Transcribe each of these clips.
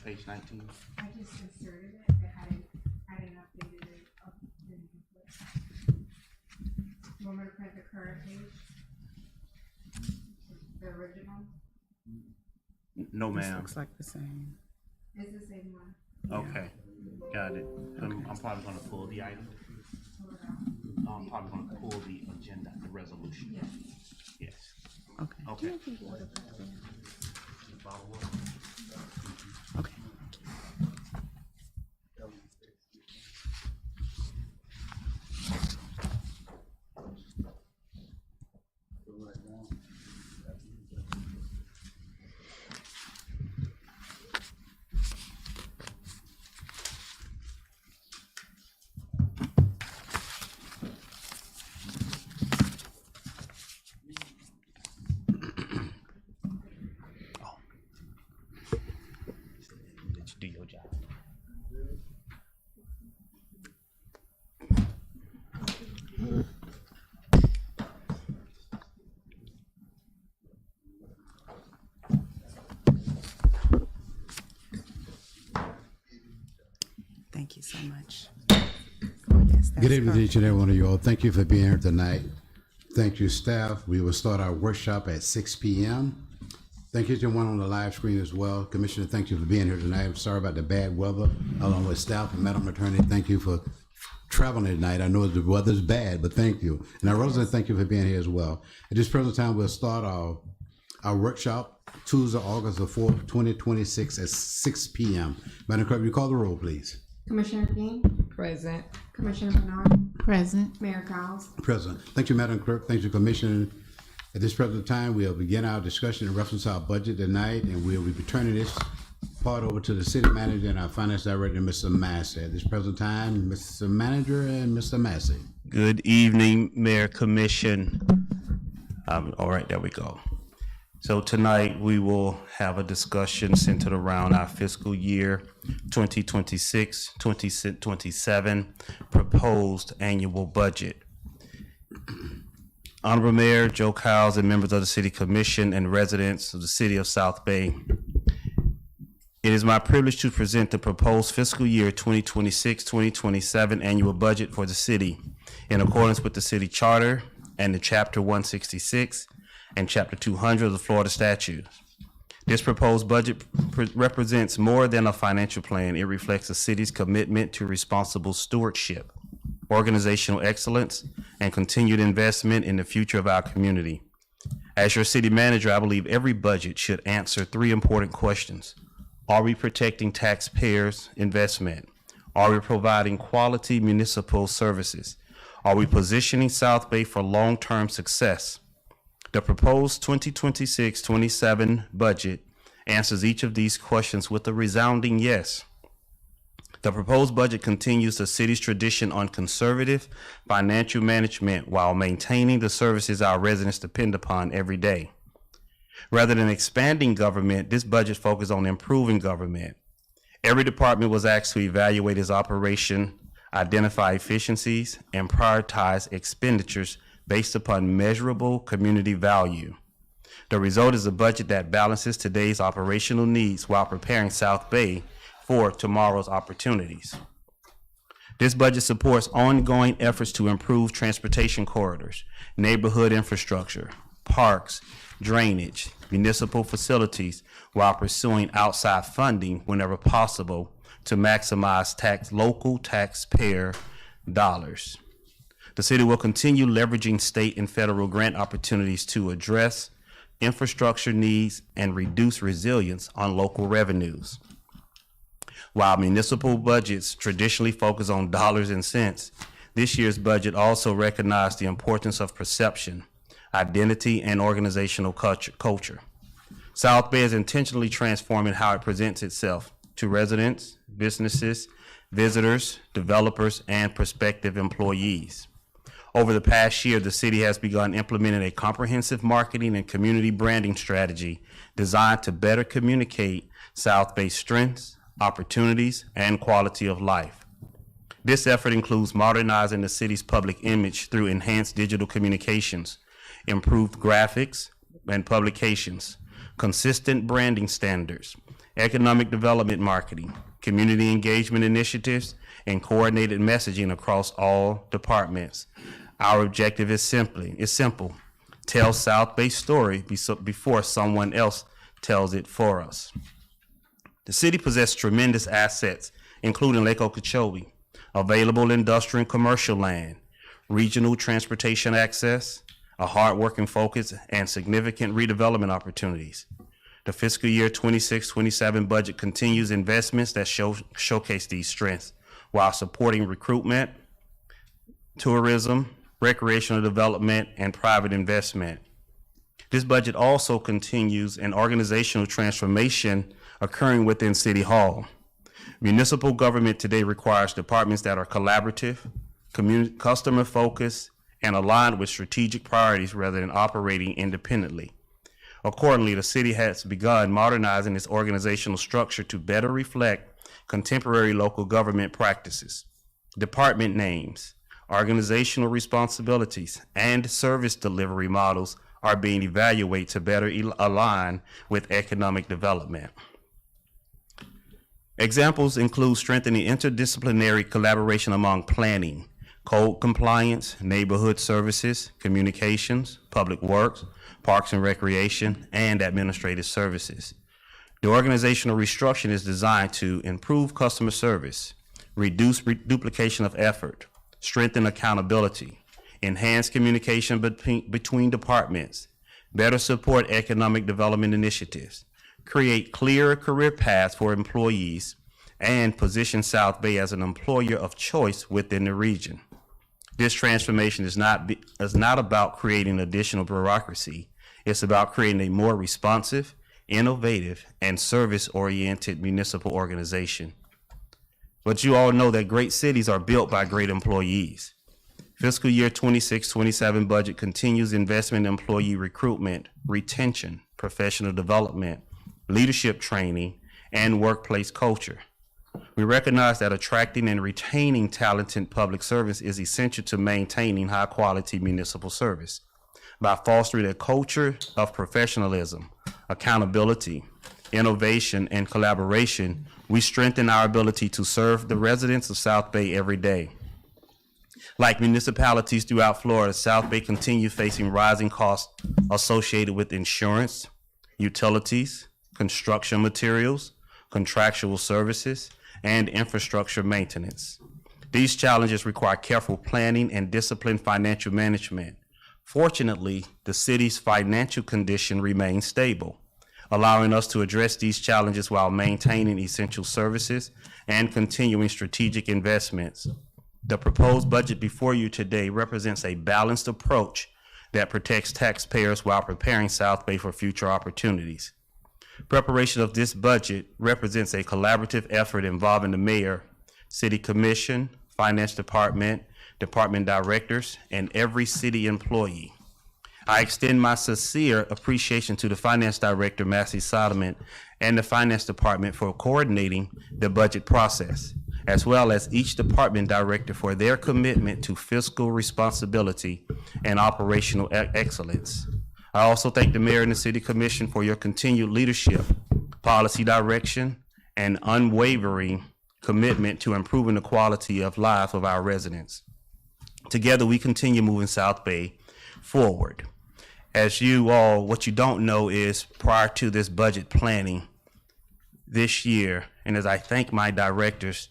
page 19. I just inserted it, but I didn't update it. You want me to print the current page? The original? No, This ma'am. looks like the same. It's the same one. Okay, got it. I'm probably gonna pull the item. Pull it out. I'm probably gonna pull the agenda, the resolution. Yes. Yes. Okay. Okay. Okay. Let you do your job. Thank you so much. Oh, yes, that's Good evening to perfect. each and every one of you all. Thank you for being here tonight. Thank you, staff. We will start our workshop at 6 p.m. Thank you to everyone on the live screen as well. Commissioner, thank you for being here tonight. I'm sorry about the bad weather, along with staff and Madam Attorney. Thank you for traveling tonight. I know the weather's bad, but thank you. And our residents, thank you for being here as well. At this present time, we'll start our workshop Tuesday, August the 4th, 2026 at 6 p.m. Madam Clerk, will you call the roll, please? Commissioner King? Present. Commissioner Bernard? Present. Mayor Cowles? Present. Thank you, Madam Clerk. Thank you, Commissioner. At this present time, we'll begin our discussion in reference to our budget tonight, and we'll be turning this part over to the city manager and our finance director, Mr. Massey. At this present time, Mr. Manager and Mr. Massey. Good evening, Mayor, Commission. All right, there we go. So tonight we will have a discussion centered around our fiscal year 2026-2027 proposed annual budget. Honorable Mayor Joe Cowles and members of the City Commission and residents of the City of South Bay, it is my privilege to present the proposed fiscal year 2026-2027 annual budget for the city in accordance with the city charter and the Chapter 166 and Chapter 200 of the Florida statutes. This proposed budget represents more than a financial plan. It reflects the city's commitment to responsible stewardship, organizational excellence, and continued investment in the future of our community. As your city manager, I believe every budget should answer three important questions. Are we protecting taxpayers' investment? Are we providing quality municipal services? Are we positioning South Bay for long-term success? The proposed 2026-27 budget answers each of these questions with a resounding yes. The proposed budget continues the city's tradition on conservative financial management while maintaining the services our residents depend upon every day. Rather than expanding government, this budget focuses on improving government. Every department was asked to evaluate its operation, identify efficiencies, and prioritize expenditures based upon measurable community value. The result is a budget that balances today's operational needs while preparing South Bay for tomorrow's opportunities. This budget supports ongoing efforts to improve transportation corridors, neighborhood infrastructure, parks, drainage, municipal facilities, while pursuing outside funding whenever possible to maximize local taxpayer dollars. The city will continue leveraging state and federal grant opportunities to address infrastructure needs and reduce resilience on local revenues. While municipal budgets traditionally focus on dollars and cents, this year's budget also recognized the importance of perception, identity, and organizational culture. South Bay is intentionally transforming how it presents itself to residents, businesses, visitors, developers, and prospective employees. Over the past year, the city has begun implementing a comprehensive marketing and community branding strategy designed to better communicate South Bay's strengths, opportunities, and quality of life. This effort includes modernizing the city's public image through enhanced digital communications, improved graphics and publications, consistent branding standards, economic development marketing, community engagement initiatives, and coordinated messaging across all departments. Our objective is simple. Tell South Bay's story before someone else tells it for us. The city possesses tremendous assets, including Lake Okeechobee, available industrial and commercial land, regional transportation access, a hard-working focus, and significant redevelopment opportunities. The fiscal year 26-27 budget continues investments that showcase these strengths while supporting recruitment, tourism, recreational development, and private investment. This budget also continues an organizational transformation occurring within City Hall. Municipal government today requires departments that are collaborative, customer-focused, and aligned with strategic priorities rather than operating independently. Accordingly, the city has begun modernizing its organizational structure to better reflect contemporary local government practices. Department names, organizational responsibilities, and service delivery models are being evaluated to better align with economic development. Examples include strengthening interdisciplinary collaboration among planning, code compliance, neighborhood services, communications, public works, parks and recreation, and administrative services. The organizational restructuring is designed to improve customer service, reduce duplication of effort, strengthen accountability, enhance communication between departments, better support economic development initiatives, create clearer career paths for employees, and position South Bay as an employer of choice within the region. This transformation is not about creating additional bureaucracy. It's about creating a more responsive, innovative, and service-oriented municipal organization. But you all know that great cities are built by great employees. Fiscal year 26-27 budget continues investment in employee recruitment, retention, professional development, leadership training, and workplace culture. We recognize that attracting and retaining talented public servants is essential to maintaining high-quality municipal service. By fostering a culture of professionalism, accountability, innovation, and collaboration, we strengthen our ability to serve the residents of South Bay every day. Like municipalities throughout Florida, South Bay continues facing rising costs associated with insurance, utilities, construction materials, contractual services, and infrastructure maintenance. These challenges require careful planning and disciplined financial management. Fortunately, the city's financial condition remains stable, allowing us to address these challenges while maintaining essential services and continuing strategic investments. The proposed budget before you today represents a balanced approach that protects taxpayers while preparing South Bay for future opportunities. Preparation of this budget represents a collaborative effort involving the mayor, city commission, finance department, department directors, and every city employee. I extend my sincere appreciation to the finance director, Massey Solomon, and the finance department for coordinating the budget process, as well as each department director for their commitment to fiscal responsibility and operational excellence. I also thank the mayor and the city commission for your continued leadership, policy direction, and unwavering commitment to improving the quality of life of our residents. Together, we continue moving South Bay forward. As what you don't know is prior to this budget planning this year, and as I thank my directors,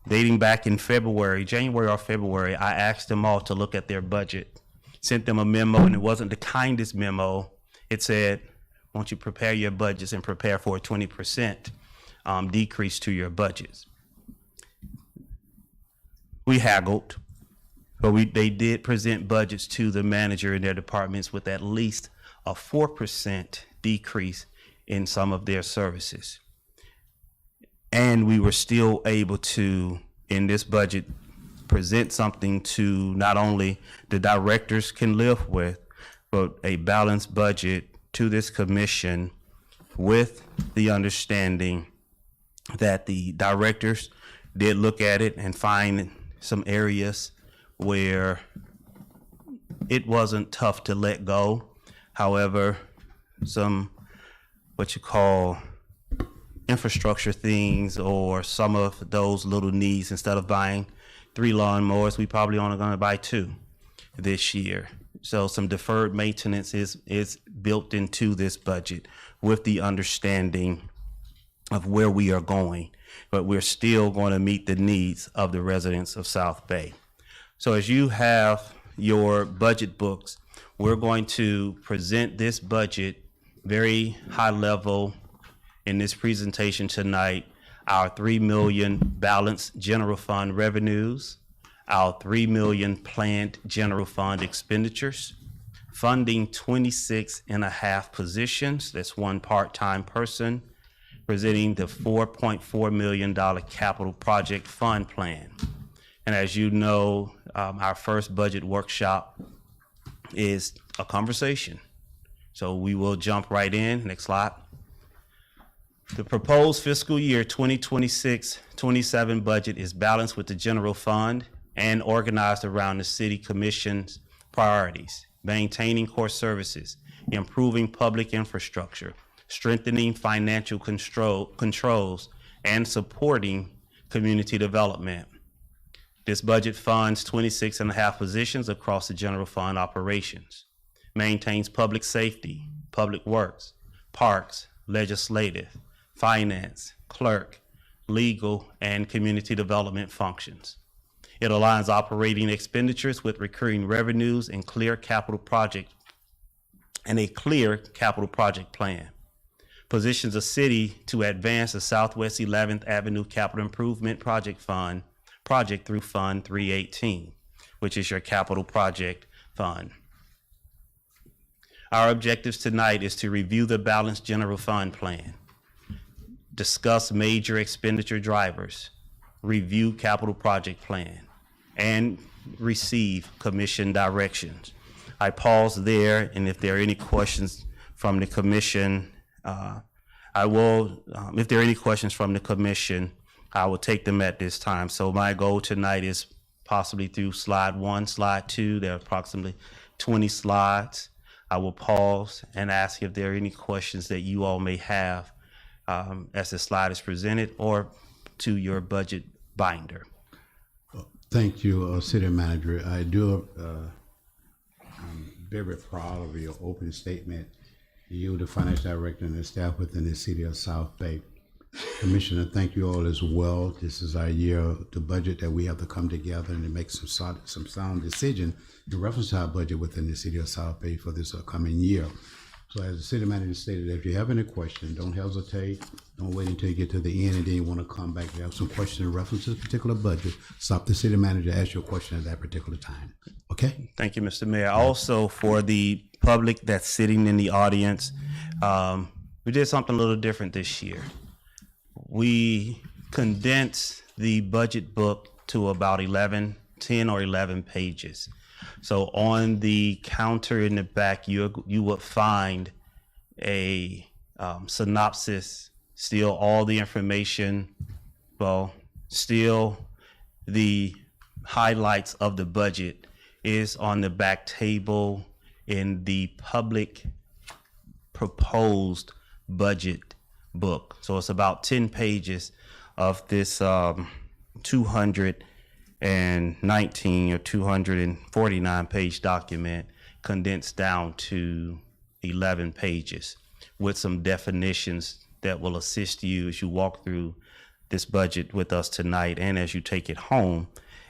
dating back in January or February, I asked them all to look at their budget, sent them a memo, and it wasn't the kindest memo. It said, won't you prepare your budgets and prepare for a 20% decrease to your budgets. We haggled, but they did present budgets to the manager in their departments with at least a 4% decrease in some of their services. And we were still able to, in this budget, present something to not only the directors can live with, but a balanced budget to this commission with the understanding that the directors did look at it and find some areas where it wasn't tough to let go. However, some what you call infrastructure things or some of those little needs. Instead of buying 3 lawnmowers, we probably only going to buy 2 this year. So some deferred maintenance is built into this budget with the understanding of where we are going, but we're still going to meet the needs of the residents of South Bay. So as you have your budget books, we're going to present this budget very high level in this presentation tonight. Our 3 million balanced general fund revenues, our 3 million planned general fund expenditures, funding 26.5 positions, that's 1 part-time person, presenting the $4.4 million capital project fund plan. And as you know, our first budget workshop is a conversation. So we will jump right in. Next slide. The proposed fiscal year 2026-27 budget is balanced with the general fund and organized around the City Commission's priorities: maintaining core services, improving public infrastructure, strengthening financial controls, and supporting community development. This budget funds 26.5 positions across the general fund operations, maintains public safety, public works, parks, legislative, finance, clerk, legal, and community development functions. It aligns operating expenditures with recurring revenues and a clear capital project plan. Positions the city to advance the Southwest 11th Avenue Capital Improvement Project through Fund 318, which is your capital project fund. Our objectives tonight is to review the balanced general fund plan, discuss major expenditure drivers, review capital project plan, and receive commission directions. I pause there, and if there are any questions from the commission, if there are any questions from the commission, I will take them at this time. So my goal tonight is possibly through slide 1, slide 2. There are approximately 20 slides. I will pause and ask if there are any questions that you all may have as the slide is presented or to your budget binder. Thank you, City Manager. I'm very proud of your opening statement. You, the Finance Director, and the staff within the City of South Bay. Commissioner, thank you all as well. This is our year, the budget that we have to come together and to make some sound decision in reference to our budget within the City of South Bay for this upcoming year. So as the City Manager stated, if you have any questions, don't hesitate. Don't wait until you get to the end and then you want to come back. If you have some questions in reference to a particular budget, stop the City Manager, ask your question at that particular time. Okay? Thank you, Mr. Mayor. Also, for the public that's sitting in the audience, we did something a little different this year. We condensed the budget book to about 10 or 11 pages. So on the counter in the back, you would find a synopsis, still all the information, still the highlights of the budget is on the back table in the public proposed budget book. So it's about 10 pages of this 219 or 249 page document condensed down to 11 pages with some definitions that will assist you as you walk through this budget with us tonight and as you take it home.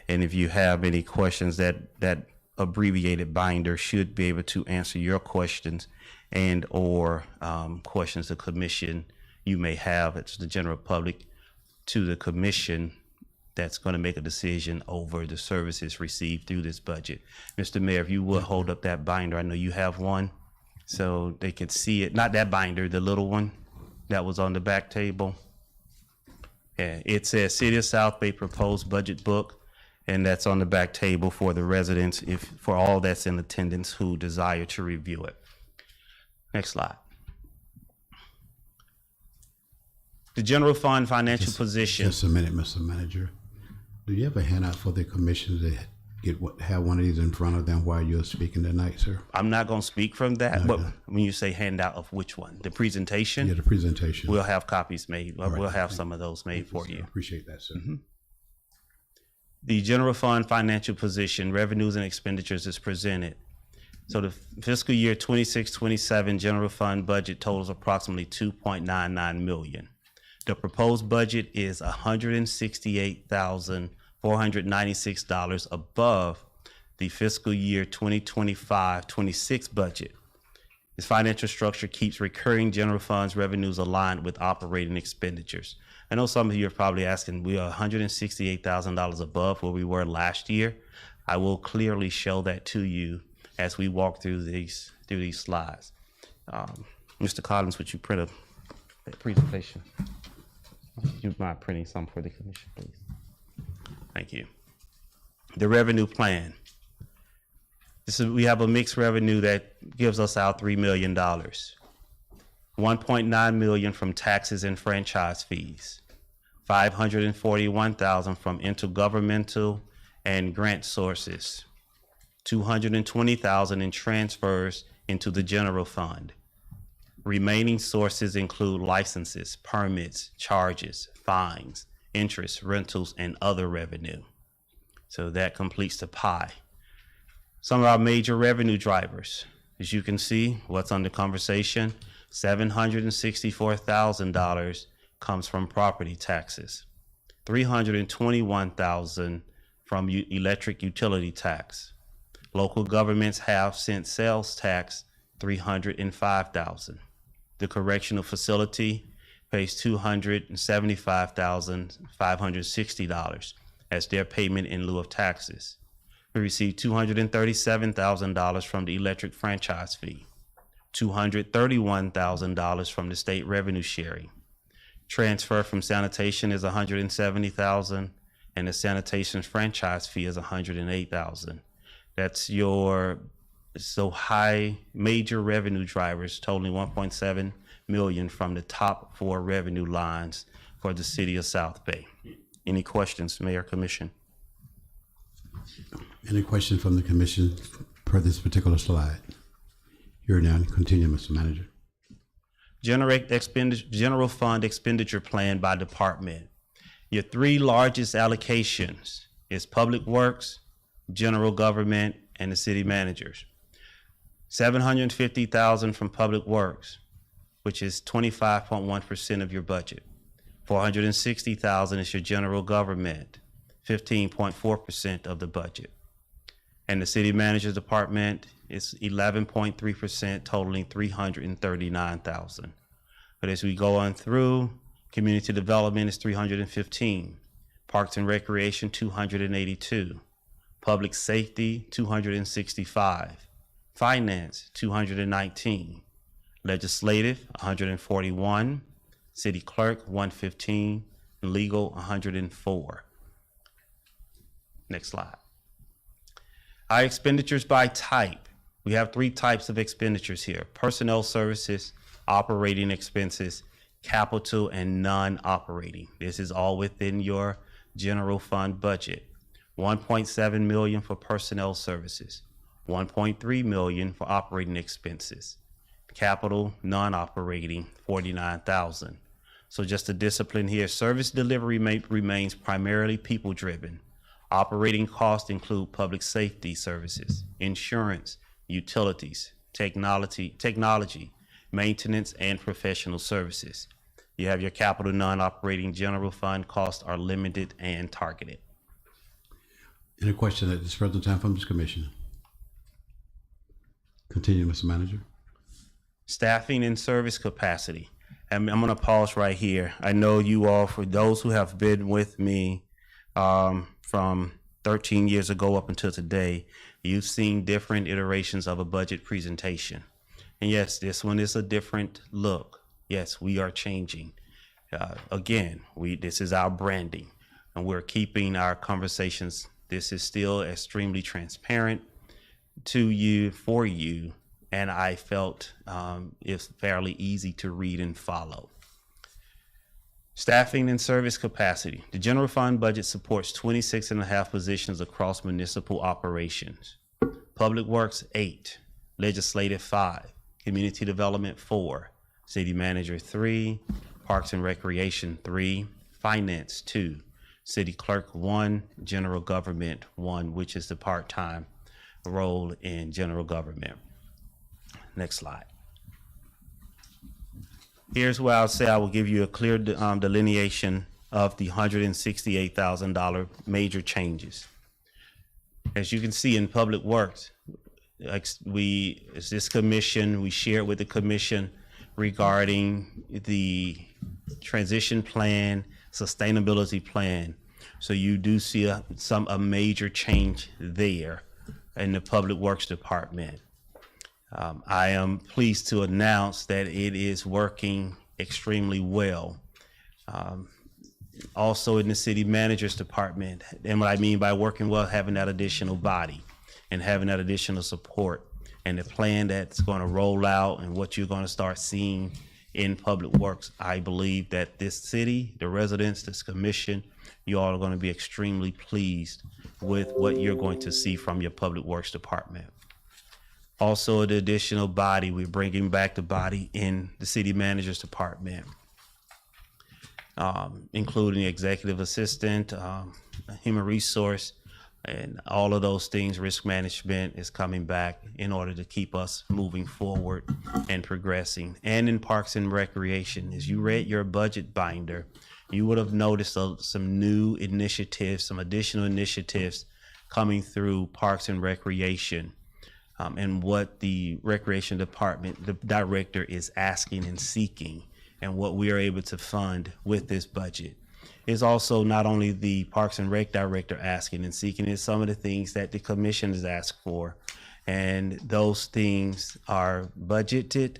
And if you have any questions, that abbreviated binder should be able to answer your questions and or questions the commission you may have. It's the general public to the commission that's going to make a decision over the services received through this budget. Mr. Mayor, if you would hold up that binder, I know you have one, so they can see it. Not that binder, the little one that was on the back table. Yeah, it says City of South Bay proposed budget book, and that's on the back table for the residents, for all that's in attendance who desire to review it. Next slide. The general fund financial position. Just a minute, Mr. Manager. Do you have a handout for the commission have one of these in front of them while you're speaking tonight, sir? I'm not going to speak from that, Okay. but when you say handout of which one? The presentation? Yeah, the presentation. We'll have copies made. right. We'll have some of those made for Sir. you. Appreciate that, sir. The general fund financial position, revenues and expenditures is presented. So the fiscal year 26-27 general fund budget totals approximately $2.99 million. The proposed budget is $168,496 above the fiscal year 2025-26 budget. This financial structure keeps recurring general funds revenues aligned with operating expenditures. I know some of you are probably asking, we are $168,000 above where we were last year. I will clearly show that to you as we walk through these slides. Mr. Collins, would you print a presentation? Would you mind printing some for the commission, please? Thank you. The revenue plan. We have a mixed revenue that gives us our $3 million. $1.9 million from taxes and franchise fees. $541,000 from intergovernmental and grant sources. $220,000 in transfers into the general fund. Remaining sources include licenses, permits, charges, fines, interest, rentals, and other revenue. So that completes the pie. Some of our major revenue drivers, as you can see, what's under conversation, $764,000 comes from property taxes, $321,000 from electric utility tax. Local governments have sent sales tax, $305,000. The correctional facility pays $275,560 as their payment in lieu of taxes. We received $237,000 from the electric franchise fee, $231,000 from the state revenue sharing. Transfer from sanitation is $170,000, and the sanitation franchise fee is $108,000. That's your high major revenue drivers totaling $1.7 million from the top 4 revenue lines for the city of South Bay. Any questions, Mayor, Commission? Any questions from the commission per this particular slide? Here now, continue, Mr. Manager. General fund expenditure plan by department. Your 3 largest allocations is public works, general government, and the city managers. $750,000 from public works, which is 25.1% of your budget. $460,000 is your general government, 15.4% of the budget. And the city manager's department is 11.3%, totaling $339,000. But as we go on through, community development is $315, parks and recreation $282, public safety $265, finance $219, legislative $141, city clerk $115, and legal $104. Next slide. Our expenditures by type. We have 3 types of expenditures here: personnel services, operating expenses, capital, and non-operating. This is all within your general fund budget. $1.7 million for personnel services, $1.3 million for operating expenses, capital, non-operating, $49,000. So just a discipline here. Service delivery remains primarily people-driven. Operating costs include public safety services, insurance, utilities, technology, maintenance, and professional services. You have your capital non-operating general fund costs are limited and targeted. Any question at this present time from this commission? Continue, Mr. Manager. Staffing and service capacity. I'm going to pause right here. I know you all, for those who have been with me from 13 years ago up until today, you've seen different iterations of a budget presentation. And yes, this one is a different look. Yes, we are changing. Again, this is our branding, and we're keeping our conversations. This is still extremely transparent to you, for you, and I felt it's fairly easy to read and follow. Staffing and service capacity. The general fund budget supports 26 and a half positions across municipal operations. Public Works, 8. Legislative, 5. Community Development, 4. City Manager, 3. Parks and Recreation, 3. Finance, 2. City Clerk, 1. General Government, 1, which is the part-time role in general government. Next slide. Here's where I'll say I will give you a clear delineation of the $168,000 major changes. As you can see in Public Works, as this commission, we shared with the commission regarding the transition plan, sustainability plan. So you do see a major change there in the Public Works Department. I am pleased to announce that it is working extremely well. Also in the City Manager's Department, and what I mean by working well, having that additional body and having that additional support, and the plan that's going to roll out and what you're going to start seeing in Public Works. I believe that this city, the residents, this commission, you all are going to be extremely pleased with what you're going to see from your Public Works Department. Also, the additional body, we're bringing back the body in the City Manager's Department, including executive assistant, human resource, and all of those things. Risk management is coming back in order to keep us moving forward and progressing. And in Parks and Recreation, as you read your budget binder, you would have noticed some new initiatives, some additional initiatives coming through Parks and Recreation. And what the Recreation Department, the director, is asking and seeking, and what we are able to fund with this budget. Is also not only the Parks and Rec director asking and seeking, is some of the things that the commission has asked for. And those things are budgeted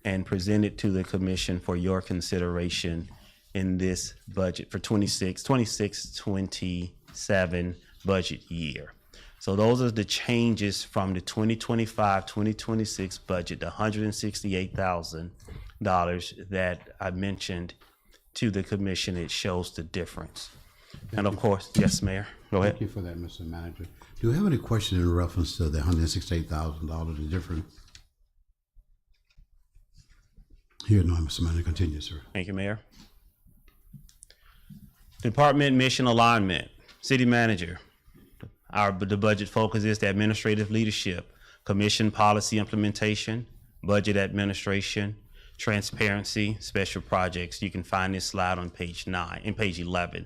and presented to the commission for your consideration in this budget for 26-27 budget year. So those are the changes from the 2025-2026 budget, the $168,000 that I mentioned to the commission. It shows the difference. And of course, yes, Mayor, go ahead. Thank you for that, Mr. Manager. Do you have any question in reference to the $168,000, the difference? Here, no, Mr. Manager, continue, sir. Thank you, Mayor. Department mission alignment, City Manager. The budget focus is the administrative leadership, commission policy implementation, budget administration, transparency, special projects. You can find this slide on page 11,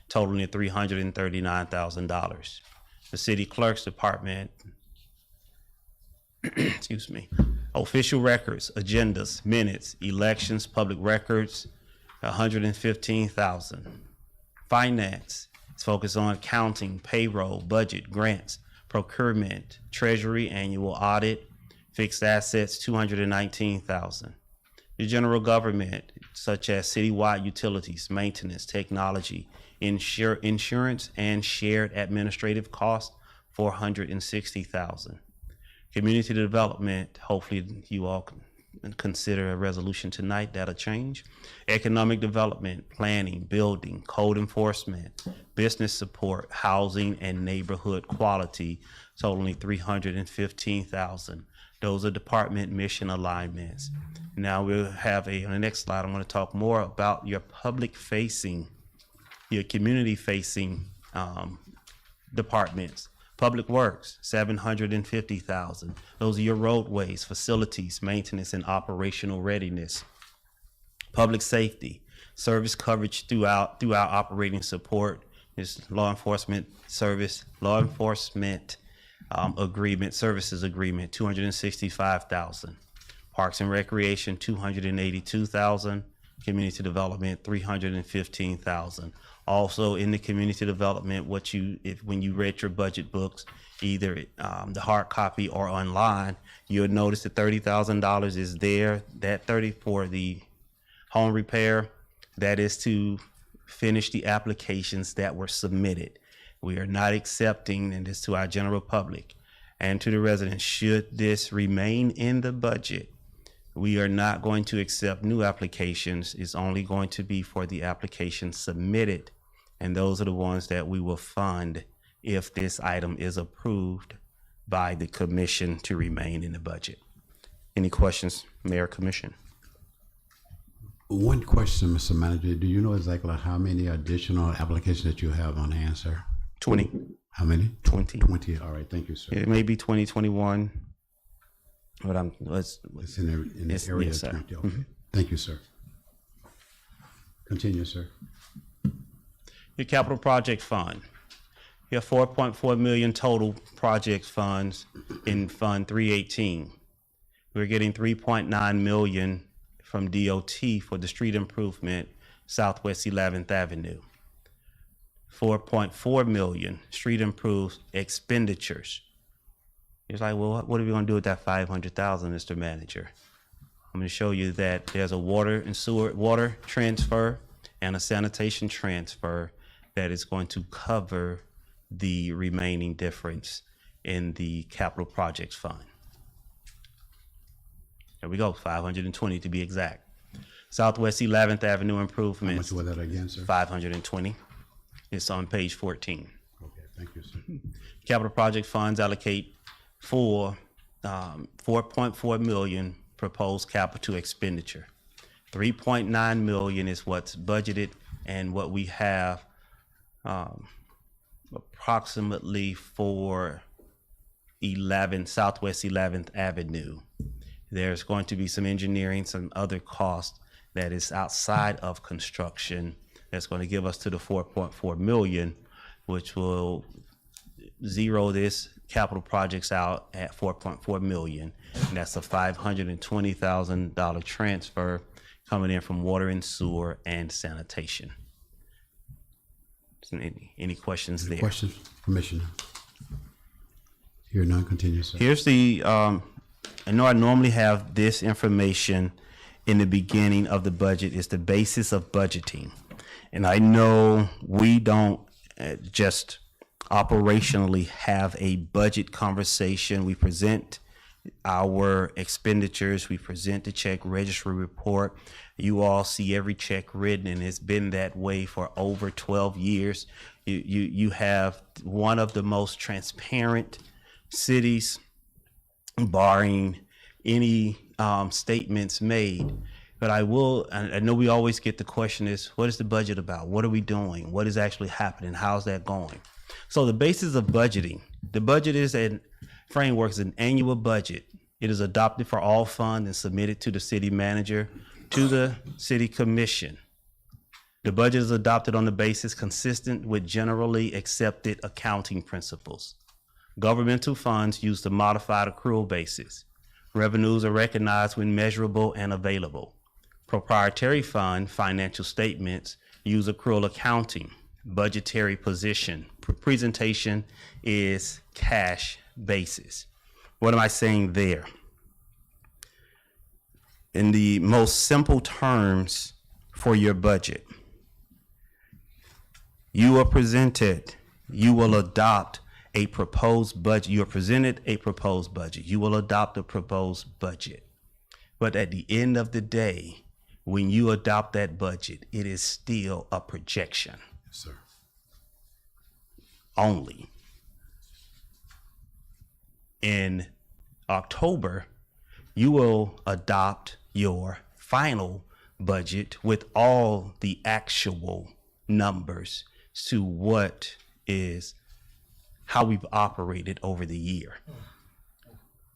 totaling $339,000. The City Clerk's Department, excuse me, official records, agendas, minutes, elections, public records, $115,000. Finance, it's focused on accounting, payroll, budget, grants, procurement, treasury, annual audit, fixed assets, $219,000. The general government, such as citywide utilities, maintenance, technology, insurance, and shared administrative costs, $460,000. Community development, hopefully you all can consider a resolution tonight that'll change. Economic development, planning, building, code enforcement, business support, housing, and neighborhood quality, totaling $315,000. Those are department mission alignments. Now we'll have on the next slide, I'm going to talk more about your your community-facing departments. Public Works, $750,000. Those are your roadways, facilities, maintenance, and operational readiness. Public safety, service coverage throughout operating support. Is law enforcement services agreement, $265,000. Parks and Recreation, $282,000. Community development, $315,000. Also in the community development, when you read your budget books, either the hard copy or online, you'll notice that $30,000 is there. That 30 for the home repair, that is to finish the applications that were submitted. We are not accepting, and this to our general public and to the residents, should this remain in the budget, We are not going to accept new applications. It's only going to be for the applications submitted, and those are the ones that we will fund if this item is approved by the commission to remain in the budget. Any questions, Mayor, Commission? One question, Mr. Manager. Do you know exactly how many additional applications that you have on hand, sir? 20. How many? 20. 20. All right. Thank you, sir. It may be 2021, but It's in the Yes, area yes, of sir. 20. Okay. Thank you, sir. Continue, sir. your capital project fund. You have 4.4 million total project funds in Fund 318. We're getting 3.9 million from DOT for the street improvement Southwest 11th Avenue. 4.4 million street improved expenditures. It's like, well, what are we gonna do with that 500,000, Mr. Manager? I'm gonna show you that there's a water transfer and a sanitation transfer that is going to cover the remaining difference in the capital projects fund. There we go, 520 to be exact. Southwest 11th Avenue How improvements, much was that again, sir? 520. It's on page 14. Okay. Thank you, sir. Capital project funds allocate for 4.4 million proposed capital expenditure. 3.9 million is what's budgeted, and what we have approximately for Southwest 11th Avenue. There's going to be some engineering, some other cost that is outside of construction that's going to give us to the 4.4 million, which will zero this capital projects out at 4.4 million. And that's a $520,000 transfer coming in from water and sewer and sanitation. So any questions there? Questions, Commissioner? Here none. Continue, sir. Here's the, I know I normally have this information in the beginning of the budget. It's the basis of budgeting. And I know we don't just operationally have a budget conversation. We present our expenditures, we present the check registry report. You all see every check written, and it's been that way for over 12 years. You have one of the most transparent cities, barring any statements made. But I know we always get the question is, what is the budget about? What are we doing? What is actually happening? How's that going? So the basis of budgeting, the budget is a framework, is an annual budget. It is adopted for all funds and submitted to the city manager, to the city commission. The budget is adopted on the basis consistent with generally accepted accounting principles. Governmental funds use the modified accrual basis. Revenues are recognized when measurable and available. Proprietary fund financial statements use accrual accounting. Budgetary position presentation is cash basis. What am I saying there? In the most simple terms for your budget, you are presented, you will adopt a proposed budget. You are presented a proposed budget. You will adopt a proposed budget. But at the end of the day, when you adopt that budget, it is still a projection. Yes, sir. Only. In October, you will adopt your final budget with all the actual numbers to what is how we've operated over the year.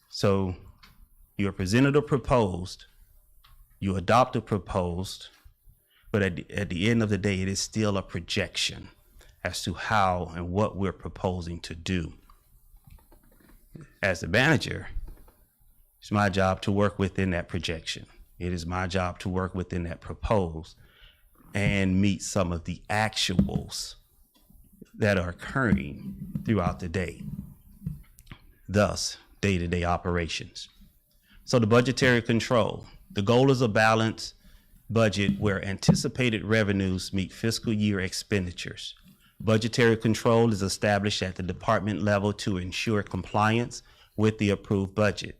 So you're presented a proposed, you adopt a proposed, but at the end of the day, it is still a projection as to how and what we're proposing to do. As the manager, it's my job to work within that projection. It is my job to work within that proposed and meet some of the actuals that are occurring throughout the day, thus day-to-day operations. So the budgetary control, the goal is a balanced budget where anticipated revenues meet fiscal year expenditures. Budgetary control is established at the department level to ensure compliance with the approved budget.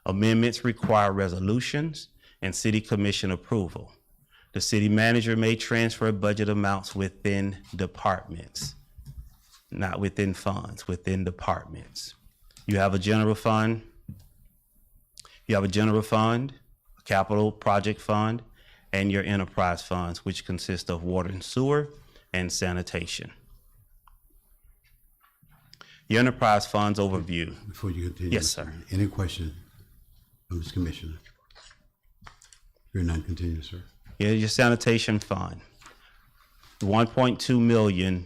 Amendments require resolutions and city commission approval. The city manager may transfer budget amounts within departments, not within funds, within departments. You have a general fund, a capital project fund, and your enterprise funds, which consist of water and sewer and sanitation. Your enterprise funds overview. Before you continue. Yes, sir. Any questions from this commissioner? Hear none, continue, sir. Yeah, your sanitation fund, 1.2 million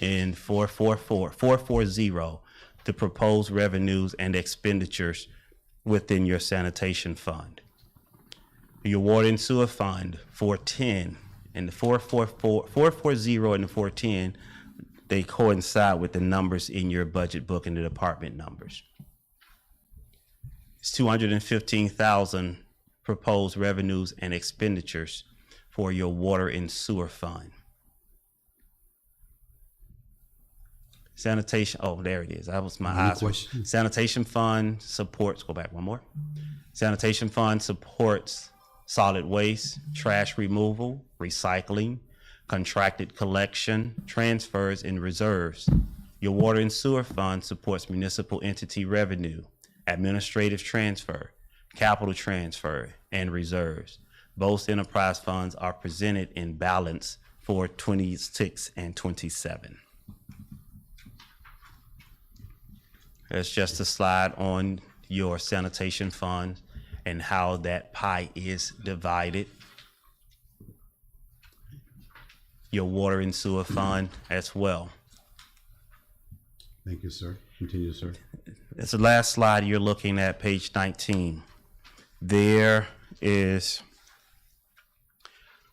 in 440 to propose revenues and expenditures within your sanitation fund. Your water and sewer fund, 410, and the 440 and the 410, they coincide with the numbers in your budget book and the department numbers. It's 215,000 proposed revenues and expenditures for your water and sewer fund. Sanitation, oh, there it is. That was my eyes. Questions? Sanitation fund supports, go back one more. Sanitation fund supports solid waste, trash removal, recycling, contracted collection, transfers, and reserves. Your water and sewer fund supports municipal entity revenue, administrative transfer, capital transfer, and reserves. Both enterprise funds are presented in balance for 26 and 27. That's just a slide on your sanitation fund and how that pie is divided. Your water and sewer fund as well. Thank you, sir. Continue, sir. That's the last slide you're looking at, page 19. There is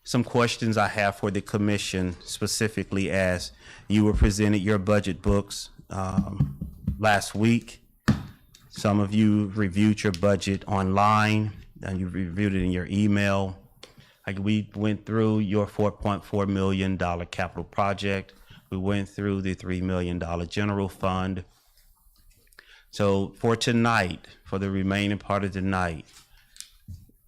some questions I have for the commission, specifically as you were presented your budget books last week. Some of you reviewed your budget online and you reviewed it in your email. Like we went through your $4.4 million capital project. We went through the $3 million general fund. So for tonight, for the remaining part of the night,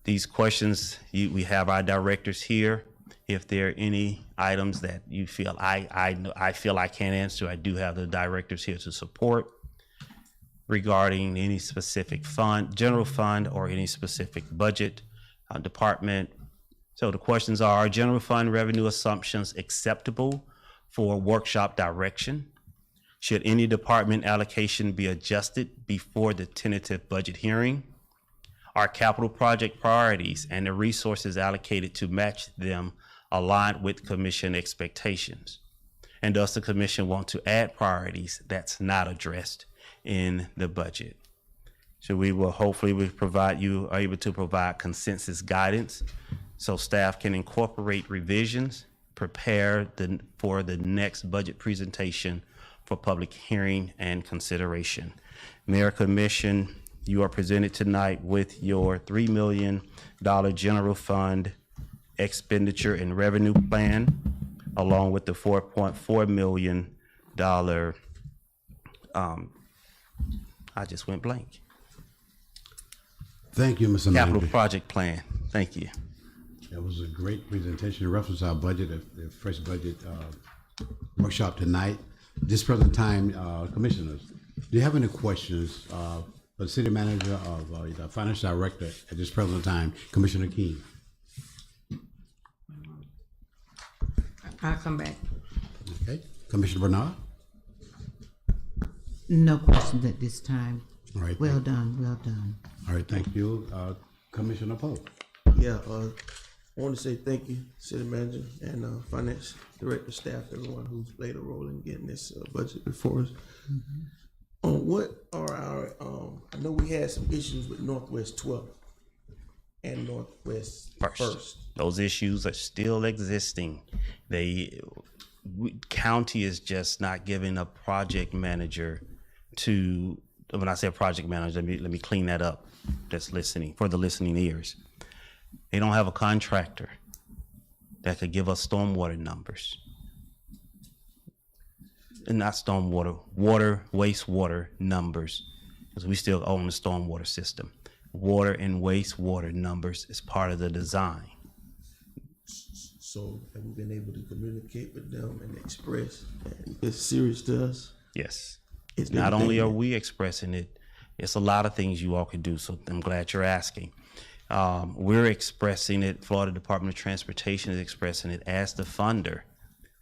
these questions, we have our directors here. If there are any items that you feel I feel I can't answer, I do have the directors here to support regarding any specific fund, general fund, or any specific budget department. So the questions are general fund revenue assumptions acceptable for workshop direction? Should any department allocation be adjusted before the tentative budget hearing? Are capital project priorities and the resources allocated to match them aligned with commission expectations? And does the commission want to add priorities that's not addressed in the budget? So we will hopefully are able to provide consensus guidance so staff can incorporate revisions, prepare for the next budget presentation for public hearing and consideration. Mayor, Commission, you are presented tonight with your $3 million general fund expenditure and revenue plan, along with the $4.4 million, I just went blank. Thank you, Mr. Capital Manager. project plan. Thank you. That was a great presentation. Reference our budget, the first budget workshop tonight. This present time, commissioners, do you have any questions for the city manager or the finance director at this present time, Commissioner King? I'll come back. Okay, Commissioner Bernard? No questions at this time. All right. Well done, well done. All right, thank you. Commissioner Poe? Yeah, I want to say thank you, city manager and finance director, staff, everyone who's played a role in getting this budget before us. What are our, I know we had some issues with Northwest 12th and Northwest First. Those issues are still existing. County is just not giving a project manager to, when I say project manager, let me clean that up. That's listening, for the listening ears. They don't have a contractor that could give us stormwater numbers. And not stormwater, wastewater numbers, because we still own the stormwater system. water and wastewater numbers as part of the design. So have we been able to communicate with them and express that it's serious to us? Yes. It's Not only are everything. we expressing it, it's a lot of things you all can do, so I'm glad you're asking. We're expressing it, Florida Department of Transportation is expressing it as the funder.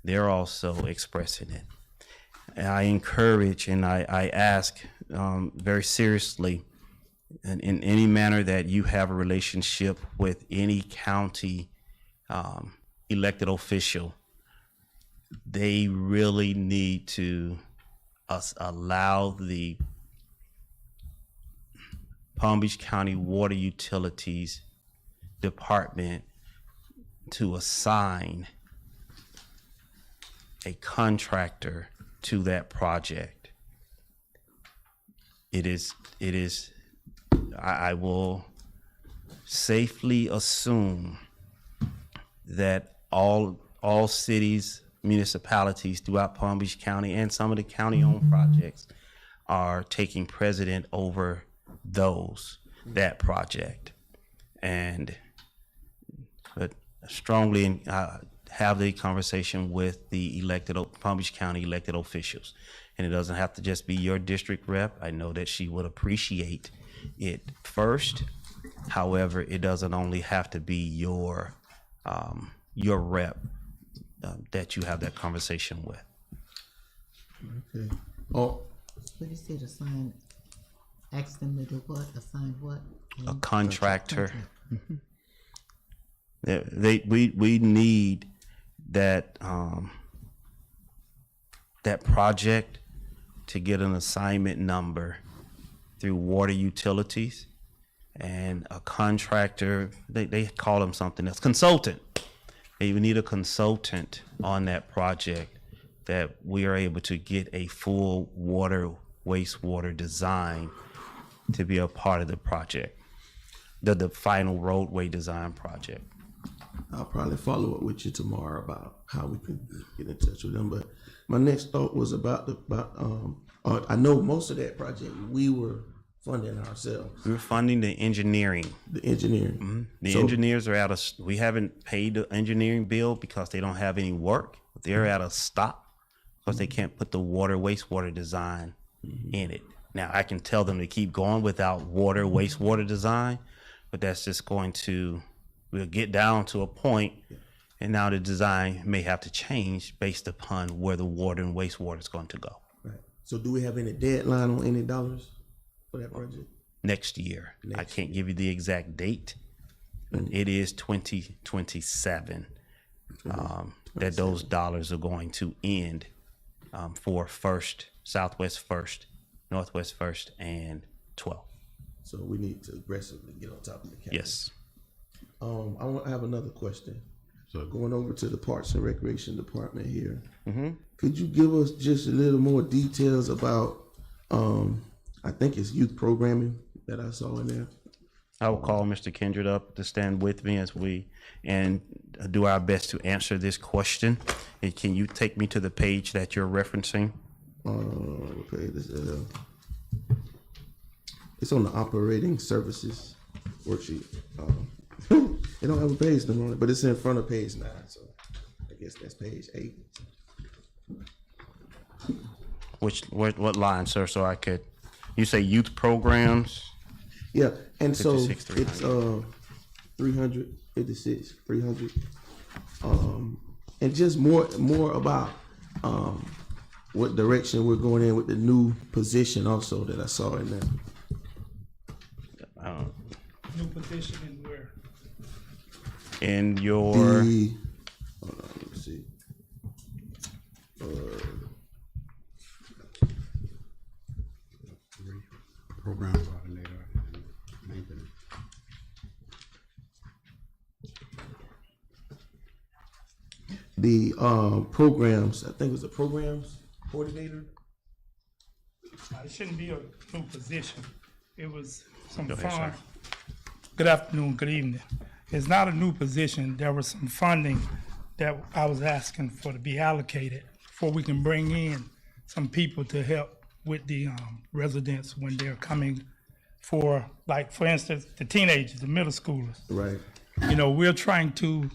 They're also expressing it. And I encourage and I ask very seriously, in any manner that you have a relationship with any county elected official, they really need to allow the Palm Beach County Water Utilities Department to assign a contractor to that project. I will safely assume that all cities, municipalities throughout Palm Beach County and some of the county-owned projects are taking precedent over that project. But strongly have the conversation with the Palm Beach County elected officials. And it doesn't have to just be your district rep. I know that she would appreciate it first. However, it doesn't only have to be your rep that you have that conversation with. Okay. Oh, What you said, assign, ask them to do what, assign what? A contractor. We need that that project to get an assignment number through water utilities, and a contractor, they call them something else, consultant. They need a consultant on that project that we are able to get a full water wastewater design to be a part of the project, the final roadway design project. I'll probably follow up with you tomorrow about how we can get in touch with them. But my next thought was about I know most of that project we were funding ourselves. We're funding the engineering. The engineering. The So- engineers are we haven't paid the engineering bill because they don't have any work. They're at a stop because they can't put the water wastewater design in it. Now I can tell them to keep going without water wastewater design, but that's just we'll get down to a point, and now the design may have to change based upon where the water and wastewater is going to go Right. So do we have any deadline on any dollars for that project? next year. I Next can't give you the exact date, but it is 2027 that those dollars are going to end for Southwest First, Northwest First, and 12th. So we need to aggressively get on top of the calendar. Yes. I have another question. So Going over to the Parks and Recreation Department here. Mm-hmm. Could you give us just a little more details about, I think it's youth programming that I saw in there? I will call Mr. Kindred up to stand with me as we do our best to answer this question. And can you take me to the page that you're referencing? Okay, it's on the operating services worksheet. It don't have a page number on it, but it's in front of page 9, so I guess that's page 8. What line, sir? So I could. You say youth programs. Yeah, and so 56, it's 356, 300. And just more about what direction we're going in with the new position also that I saw in there. New position in where? In your Hold on, let me see. program coordinator and maintenance. The programs, I think it was the programs coordinator. It shouldn't be a new position. It was some Go ahead, fund. sir. Good afternoon, good evening. It's not a new position. There was some funding that I was asking for to be allocated before we can bring in some people to help with the residents when they're coming for, like, for instance, the teenagers, the middle schoolers. Right. You know, we're trying to,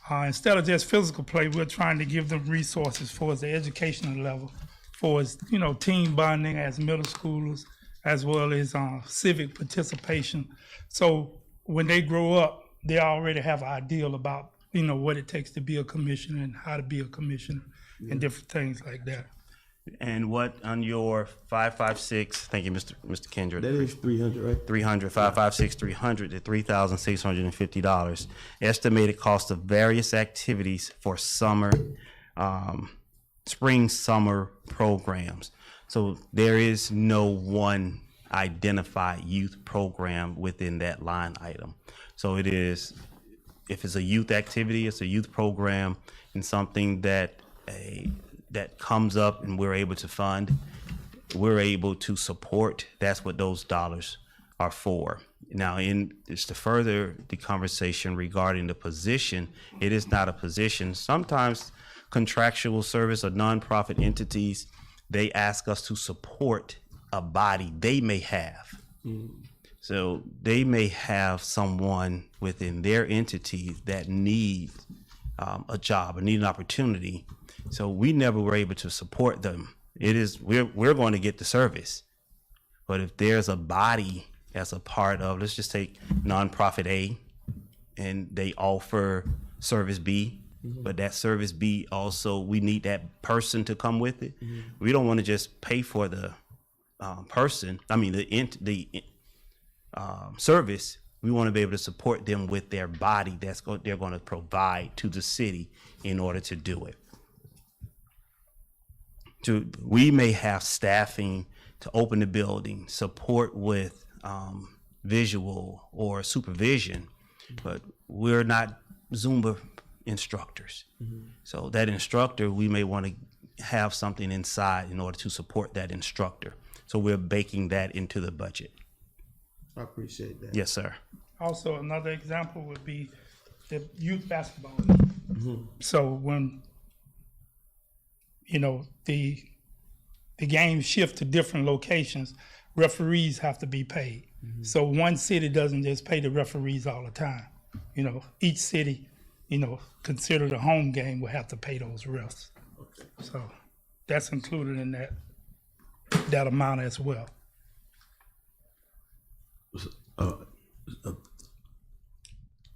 instead of just physical play, we're trying to give them resources for the educational level, for as, you know, team bonding as middle schoolers, as well as civic participation. So when they grow up, they already have an ideal about, you know, what it takes to be a commissioner and how to be a commissioner and different things like that. And what on your 556, thank you, Mr. Kendrick. That is 300, right? 300, 556, 300 to $3,650. Estimated cost of various activities for summer, spring, summer programs. So there is no one identified youth program within that line item. So it is, if it's a youth activity, it's a youth program and something that that comes up and we're able to fund, we're able to support. That's what those dollars are for. Now, it's to further the conversation regarding the position, it is not a position. Sometimes contractual service or nonprofit entities, they ask us to support a body they may have. So they may have someone within their entity that needs a job or need an opportunity. So we never were able to support them. It is, we're going to get the service. But if there's a body as a part of, let's just take nonprofit A, and they offer service B, but that service B also, we need that person to come with it. We don't want to just pay for the person, I mean the service. We want to be able to support them with their body they're going to provide to the city in order to do it. We may have staffing to open the building, support with visual or supervision, but we're not Zumba instructors. So that instructor, we may want to have something inside in order to support that instructor. So we're baking that into the budget. I appreciate that. Yes, sir. Also, another example would be the youth basketball. So when, you know, the games shift to different locations, referees have to be paid. So one city doesn't just pay the referees all the time. You know, each city, you know, considered a home game will have to pay those refs. So that's included in that amount as well.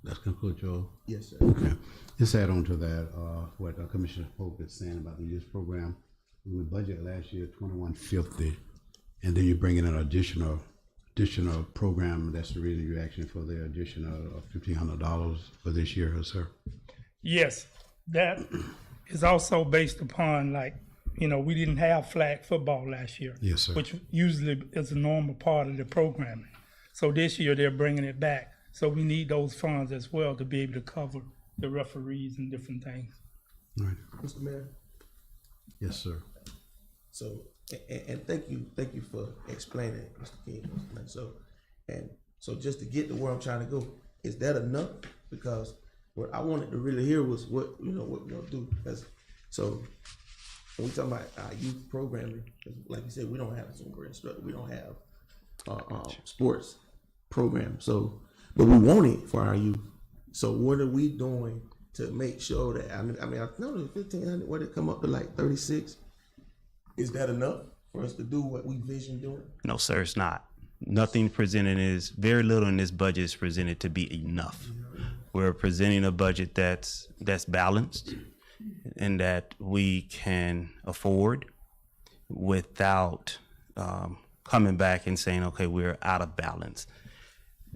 Let's conclude, Joe. Yes, sir. Okay. Just add on to that, what Commissioner Pope is saying about the youth program. We budget last year $2,150, and then you bring in an additional program. That's the reason you're asking for the additional $1,500 for this year, sir. Yes, that is also based upon, like, you know, we didn't have flag football last year. Yes, sir. Which usually is a normal part of the programming. So this year they're bringing it back. So we need those funds as well to be able to cover the referees and different things. All right. Mr. Mayor. Yes, sir. So, and thank you for explaining it, Mr. King. So just to get to where I'm trying to go, is that enough? Because what I wanted to really hear was what we're gonna do. So when we talk about our youth programming, like you said, we don't have a Zumba instructor, we don't have sports program. So, but we want it for our youth. So what are we doing to make sure that, I mean, I know the 1,500, what it come up to like 36? Is that enough for us to do what we vision doing? No, sir, it's not. Nothing presented is, very little in this budget is presented to be enough. We're presenting a budget that's balanced and that we can afford without coming back and saying, okay, we're out of balance.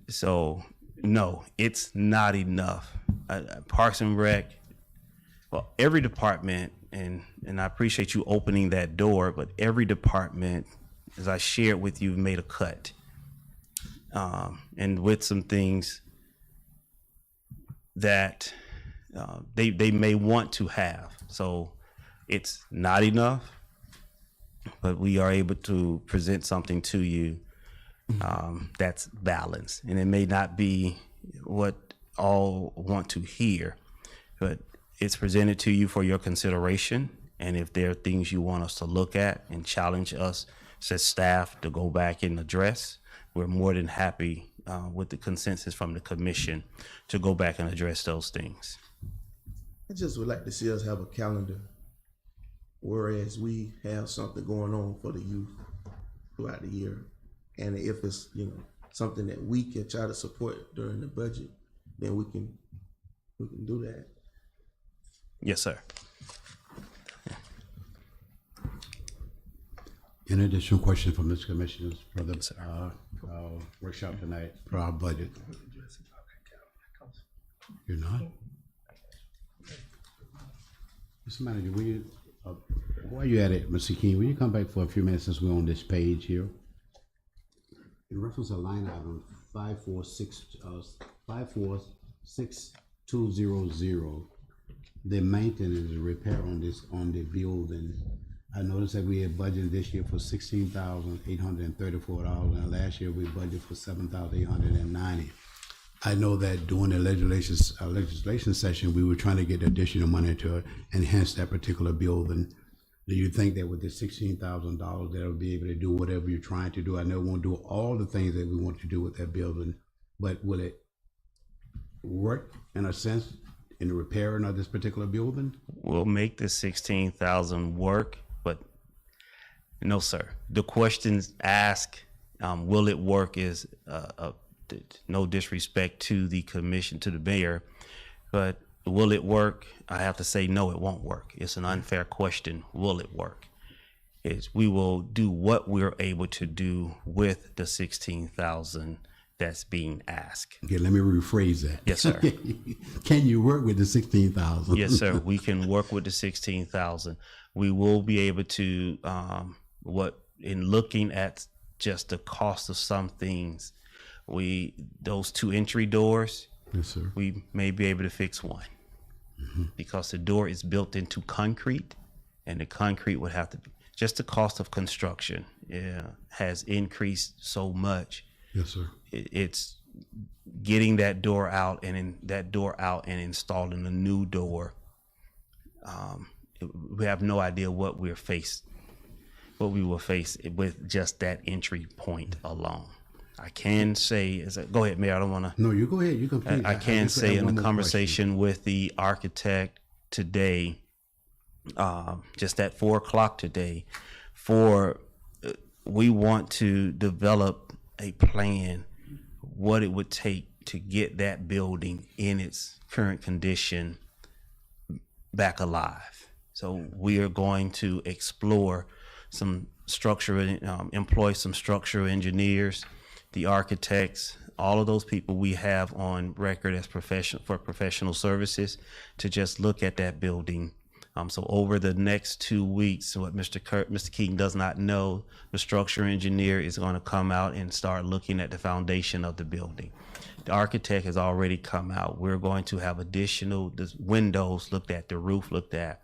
So no, it's not enough. Parks and Rec, well, every department, and I appreciate you opening that door, but every department, as I shared with you, made a cut. And with some things that they may want to have. So it's not enough, but we are able to present something to you that's balanced. And it may not be what all want to hear, but it's presented to you for your consideration. And if there are things you want us to look at and challenge us as staff to go back and address, we're more than happy with the consensus from the commission to go back and address those things. I just would like to see us have a calendar, whereas we have something going on for the youth throughout the year. And if it's, something that we can try to support during the budget, then we can do that. Yes, sir. Any additional questions from Mr. Commissioners for the workshop tonight for our budget? You're not? Mr. Manager, will you, while you're at it, Mr. King, will you come back for a few minutes since we're on this page here? In reference to line item 546,200, the maintenance and repair on the building. I noticed that we had budgeted this year for $16,834, and last year we budgeted for $7,890. I know that during the legislation session, we were trying to get additional money to enhance that particular building. Do you think that with the $16,000 that'll be able to do whatever you're trying to do? I know we won't do all the things that we want to do with that building, but will it work in a sense in the repairing of this particular building? We'll make the 16,000 work, but no, sir. The questions asked, will it work, is no disrespect to the commission, to the mayor, but will it work? I have to say, no, it won't work. It's an unfair question. Will it work? We will do what we're able to do with the 16,000 that's being asked. Okay, let me rephrase that. Yes, sir. Can you work with the 16,000? Yes, sir. We can work with the 16,000. We will be able to, in looking at just the cost of some things, those 2 entry doors, Yes, sir. we may be able to fix one, because the door is built into concrete, and the concrete would have to be, just the cost of construction has increased so much. Yes, sir. It's getting that door out and installing a new door. We have no idea what we will face with just that entry point alone. I can say, go ahead, Mayor. I don't want to. No, you go ahead. You can. I can say in the conversation with the architect today, just at 4:00 today, we want to develop a plan, what it would take to get that building in its current condition back alive. So we are going to explore some employ some structural engineers, the architects, all of those people we have on record as professional services, to just look at that building. So over the next 2 weeks, what Mr. King does not know, the structural engineer is going to come out and start looking at the foundation of the building. The architect has already come out. We're going to have additional windows looked at, the roof looked at,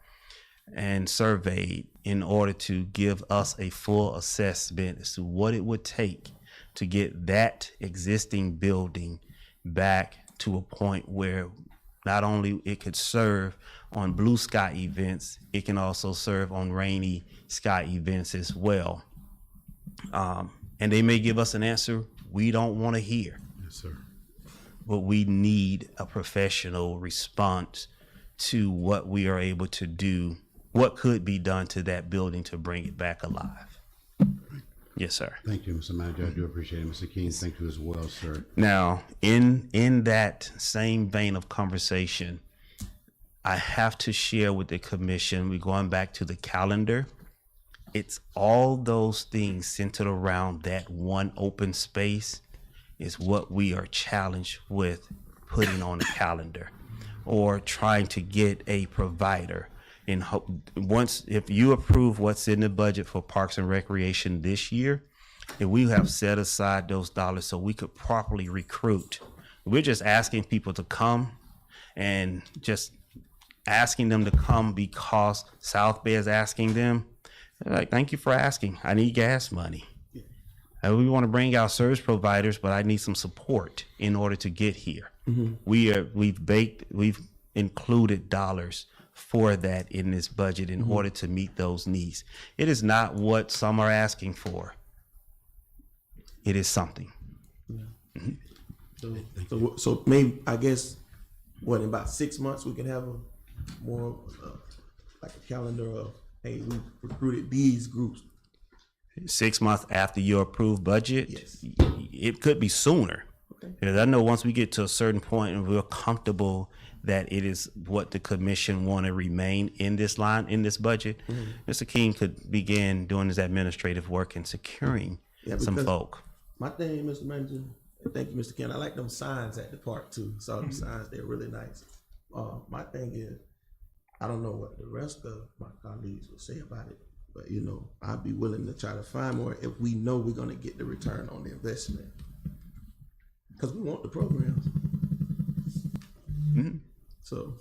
and surveyed in order to give us a full assessment as to what it would take to get that existing building back to a point where not only it could serve on blue sky events, it can also serve on rainy sky events as well. And they may give us an answer we don't want to hear. Yes, sir. But we need a professional response to what we are able to do, what could be done to that building to bring it back alive. Yes, sir. Thank you, Mr. Manager. I do appreciate it. Mr. King, thank you as well, sir. Now, in that same vein of conversation, I have to share with the commission, we're going back to the calendar. It's all those things centered around that one open space is what we are challenged with putting on the calendar, or trying to get a provider. If you approve what's in the budget for Parks and Recreation this year, and we have set aside those dollars so we could properly recruit. We're just asking people to come, and just asking them to come because South Bay is asking them. They're like, thank you for asking. I need gas money. And we want to bring out service providers, but I need some support in order to get here. We've included dollars for that in this budget in order to meet those needs. It is not what some are asking for. It is something. So maybe, I guess, what, in about 6 months, we can have a more, like a calendar of, hey, we recruited these groups. 6 months after your approved budget. Yes. It could be sooner. Okay. Because I know once we get to a certain point and we're comfortable that it is what the commission want to remain in this line, in this budget, Mr. King could begin doing his administrative work and securing some because folk. My thing, Mr. Manager, and thank you, Mr. Ken, I like them signs at the park too. Saw them signs, they're really nice. My thing is, I don't know what the rest of my colleagues will say about it, but you know, I'd be willing to try to find more if we know we're gonna get the return on the investment. Cause we want the programs. So,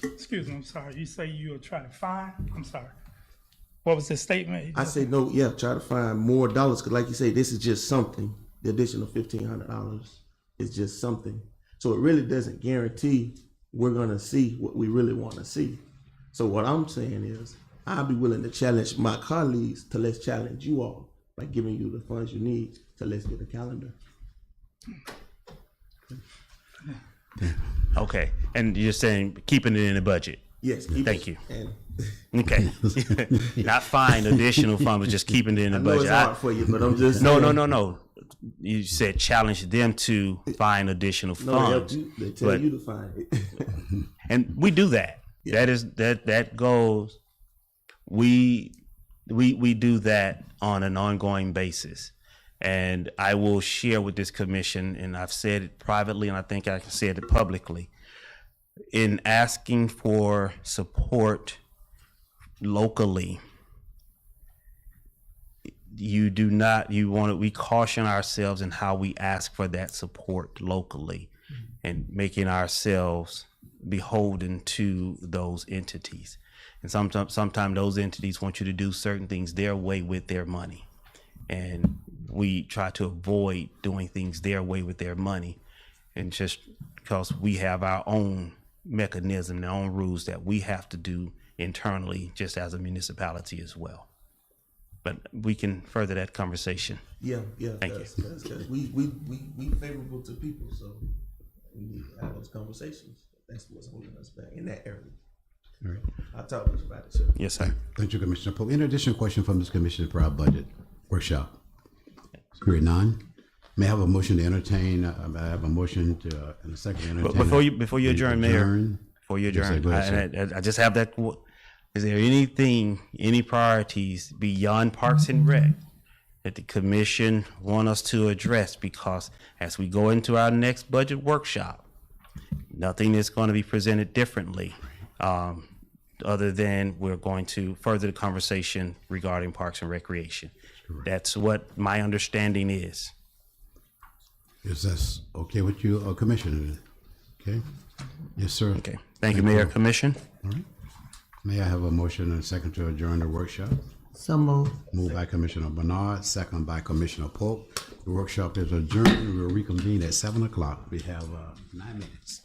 Excuse me, I'm sorry. You say you'll try to find? I'm sorry. What was the statement? I say no, yeah, try to find more dollars, cause like you say, this is just something. The additional $1,500 is just something. So it really doesn't guarantee we're gonna see what we really wanna see. So what I'm saying is, I'll be willing to challenge my colleagues to let's challenge you all by giving you the funds you need to let's get a calendar. Okay, and you're saying keeping it in the budget. Yes, Thank you. And Okay, not find additional funds, but just keeping it in the I know budget. it's hard for you, but I'm just No, saying, no. You said challenge them to find additional No, they help funds, you, they tell but- you to find it. and we do that. That goes. We do that on an ongoing basis, and I will share with this commission, and I've said it privately, and I think I can say it publicly. In asking for support locally, we caution ourselves in how we ask for that support locally and making ourselves beholden to those entities. And sometimes those entities want you to do certain things their way with their money. And we try to avoid doing things their way with their money. And just because we have our own mechanism, our own rules that we have to do internally, just as a municipality as well. But we can further that conversation. Yeah. Thank you. Cause we favorable to people, so we need to have those conversations. That's what's holding us back in that area. All right. I'll talk to you about it, sir. Yes, sir. Thank you, Commissioner Pope. In addition, question from this commission for our budget workshop. Hearing none. May I have a motion to entertain, I have a motion to, and a second to entertain. But before you adjourn, Mayor, before you Yes, sir. adjourn, Go ahead, sir. I just have that. Is there any priorities beyond Parks and Rec that the commission want us to address? Because as we go into our next budget workshop, nothing is going to be presented differently, other than we're going to further the conversation regarding Parks and Recreation. That's what my understanding is. Is this okay with you, Commissioner? Okay? Yes, sir. Okay. Thank you, Mayor, Commission. All right. May I have a motion and a second to adjourn the workshop? So moved. Moved by Commissioner Bernard, second by Commissioner Pope. The workshop is adjourned. We will reconvene at 7 o'clock. We have 9 minutes.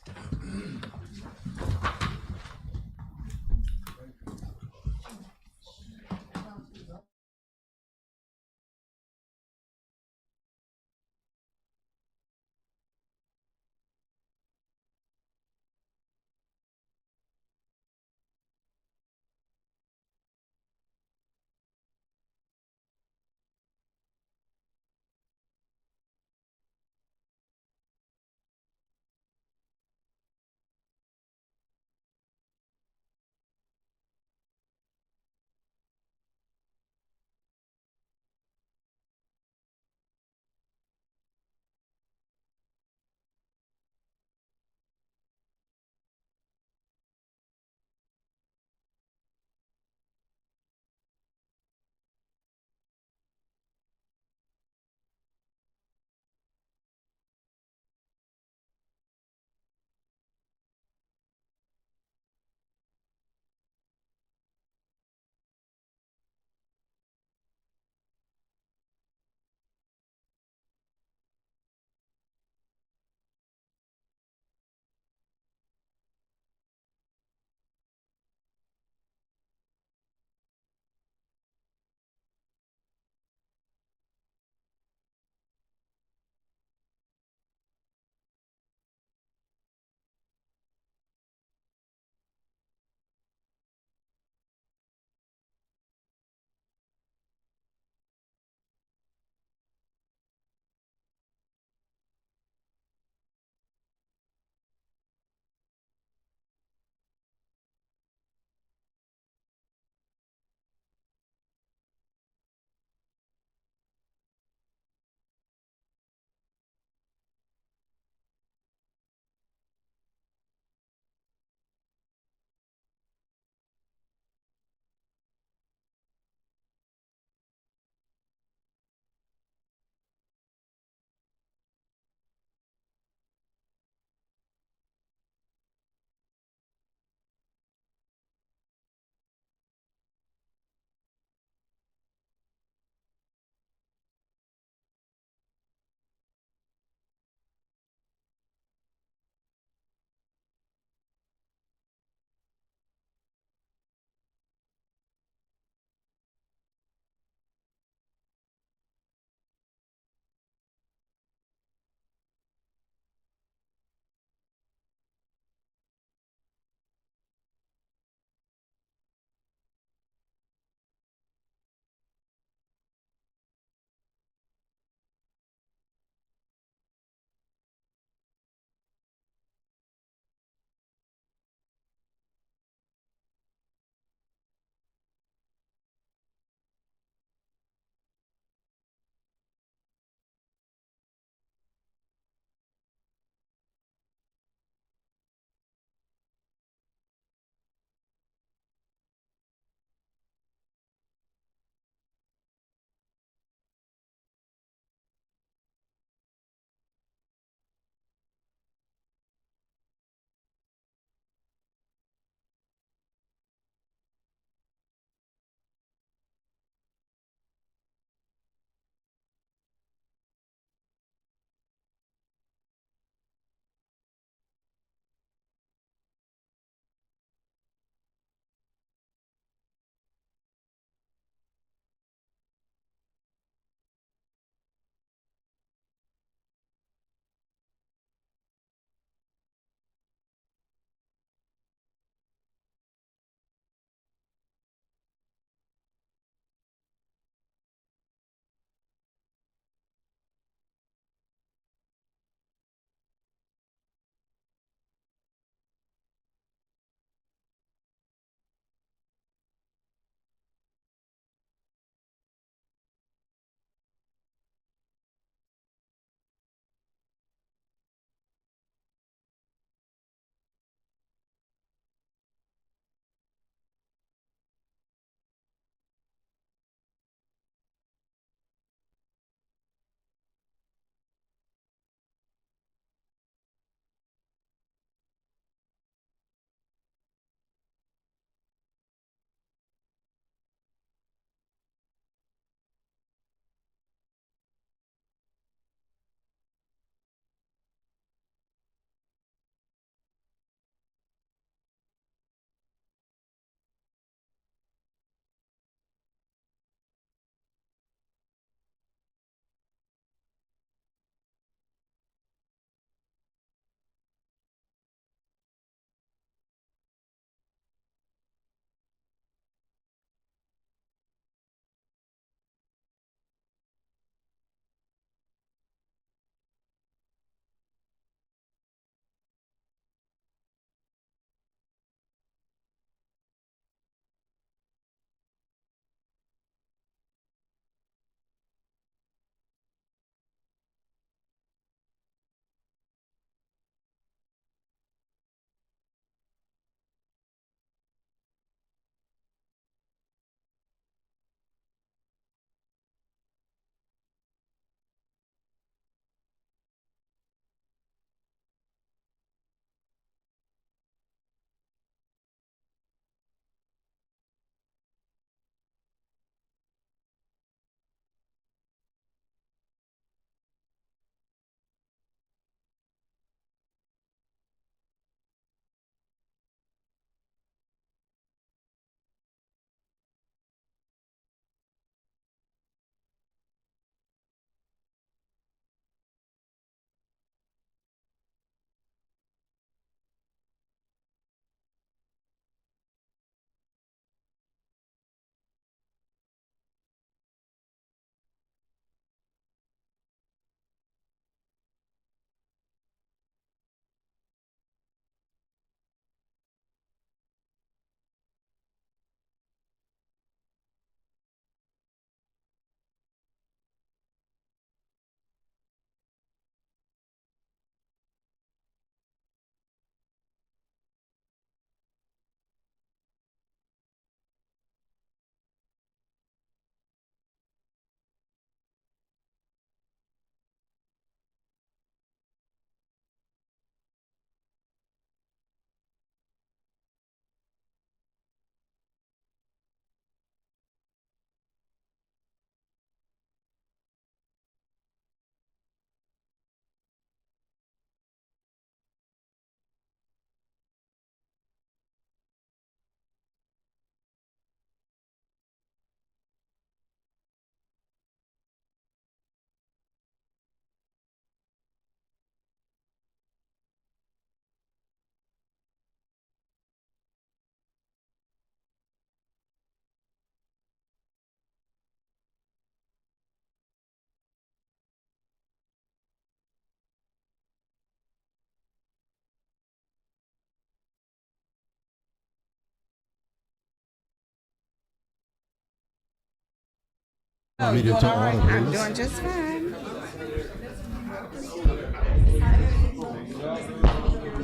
Meeting to order, I'm please. doing just fine.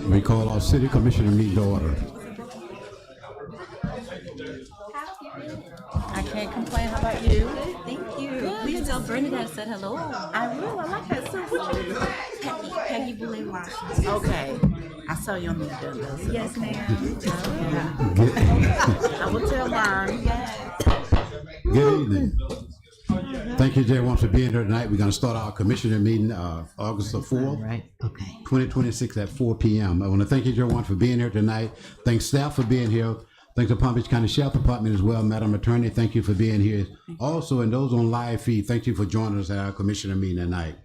We call our city commissioner meeting to order. I can't complain. How about you? Thank you. Please tell Brenda that I said hello. I will. I like that. So what you Peggy Boulay Washington. Okay. I saw you on the agenda. So Yes, okay. ma'am. Yeah. I will tell Vern. Good evening. Thank you, everyone, for being here tonight. We're going to start our commissioner meeting August the 4th, Right, okay. 2026 at 4 p.m. I want to thank you, everyone, for being here tonight. Thanks, staff, for being here. Thanks to Palm Beach County Sheriff Department as well. Madam Attorney, thank you for being here. Also, and those on live feed, thank you for joining us at our commissioner meeting tonight.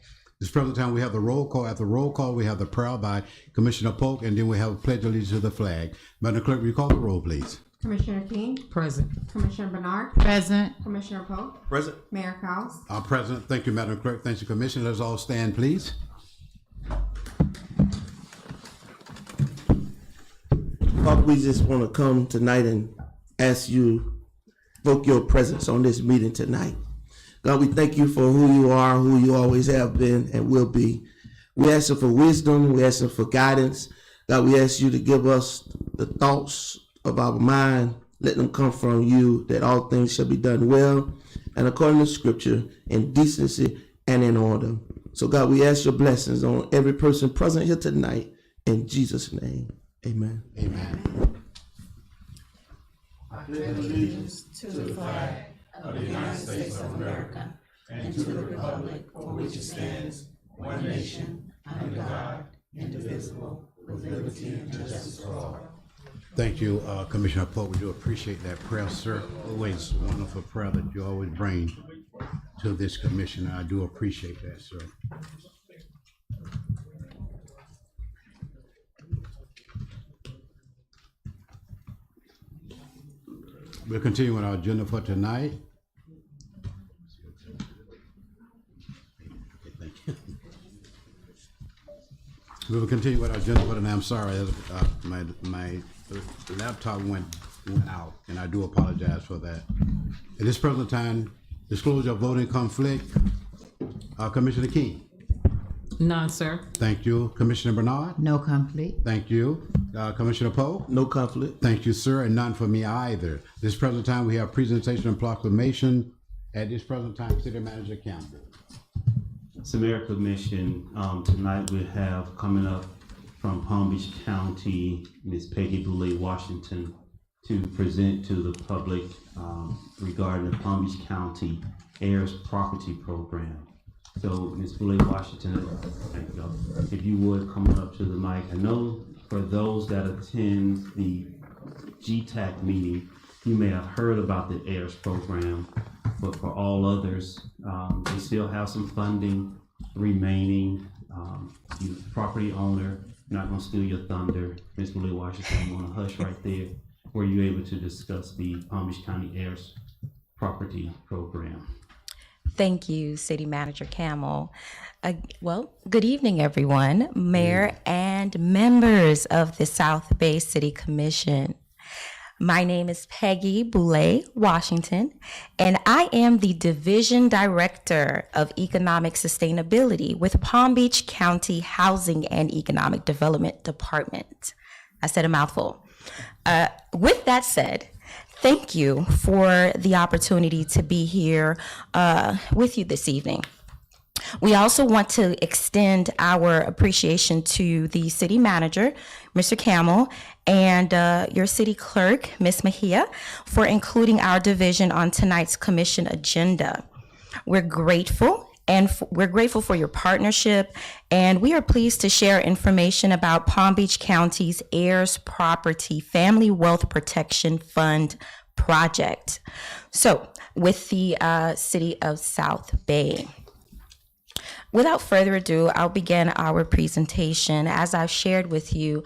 This present time, we have the roll call. At the roll call, we have the prayer by Commissioner Polk, and then we have a pledge of allegiance to the flag. Madam Clerk, will you call the roll, please? Commissioner King, Present. Commissioner Bernard, Present. Commissioner Polk, Present. Mayor Cowes. Our president, thank you, Madam Clerk. Thank you, Commissioner. Let's all stand, please. Father, we just want to come tonight and ask you, invoke your presence on this meeting tonight. God, we thank you for who you are, who you always have been and will be. We ask you for wisdom. We ask you for guidance. God, we ask you to give us the thoughts of our mind. Let them come from you, that all things shall be done well and according to scripture, in decency and in order. So God, we ask your blessings on every person present here tonight. In Jesus' name, amen. Amen. Thank you, Commissioner Polk. We do appreciate that prayer, sir. Always wonderful prayer that you always bring to this commission. I do appreciate that, sir. We'll continue with our agenda for tonight. Okay, thank you. We will continue with our agenda for tonight. I'm sorry, my laptop went out, and I do apologize for that. At this present time, disclosure of voting conflict. Commissioner King. None, sir. Thank you. Commissioner Bernard. No conflict. Thank you. Commissioner Poe. No conflict. Thank you, sir, and none for me either. This present time, we have presentation and proclamation. At this present time, City Manager Campbell. So Mayor Commission, tonight we have coming up from Palm Beach County, Ms. Peggy Boulay Washington, to present to the public regarding the Palm Beach County Heirs Property Program. So Ms. Boulay Washington, thank you. If you would come up to the mic. I know for those that attend the GTAC meeting, you may have heard about the Heirs Program, but for all others, they still have some funding remaining. You property owner, not gonna steal your thunder. Ms. Boulay Washington, you wanna hush right there. Were you able to discuss the Palm Beach County Heirs Property Program? Thank you, City Manager Camel. Well, good evening, everyone, Mayor and members of the South Bay City Commission. My name is Peggy Boulay Washington, and I am the Division Director of Economic Sustainability with Palm Beach County Housing and Economic Development Department. I said a mouthful. With that said, thank you for the opportunity to be here with you this evening. We also want to extend our appreciation to the city manager, Mr. Camel, and your city clerk, Ms. Mejia, for including our division on tonight's commission agenda. We're grateful, and we're grateful for your partnership, and we are pleased to share information about Palm Beach County's Heirs Property Family Wealth Protection Fund project. So, with the city of South Bay. Without further ado, I'll begin our presentation. As I've shared with you,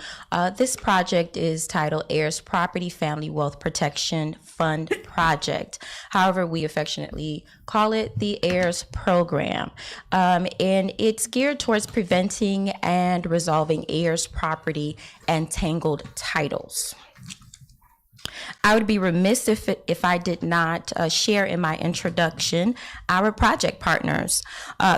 this project is titled Heirs Property Family Wealth Protection Fund Project. However, we affectionately call it the Heirs Program. And it's geared towards preventing and resolving heirs property and tangled titles. I would be remiss if I did not share in my introduction our project partners.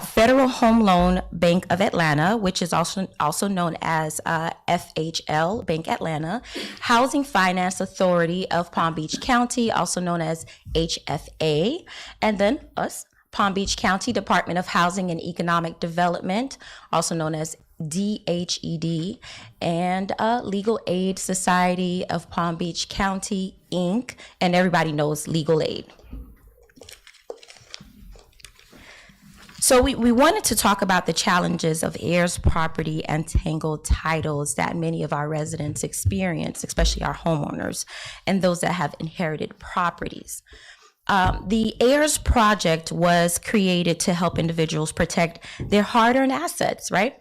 Federal Home Loan Bank of Atlanta, which is also known as FHL Bank Atlanta, Housing Finance Authority of Palm Beach County, also known as HFA, and then us, Palm Beach County Department of Housing and Economic Development, also known as DHED, and Legal Aid Society of Palm Beach County, Inc., and everybody knows Legal Aid. So we wanted to talk about the challenges of heirs property and tangled titles that many of our residents experience, especially our homeowners and those that have inherited properties. The heirs project was created to help individuals protect their hard-earned assets, right,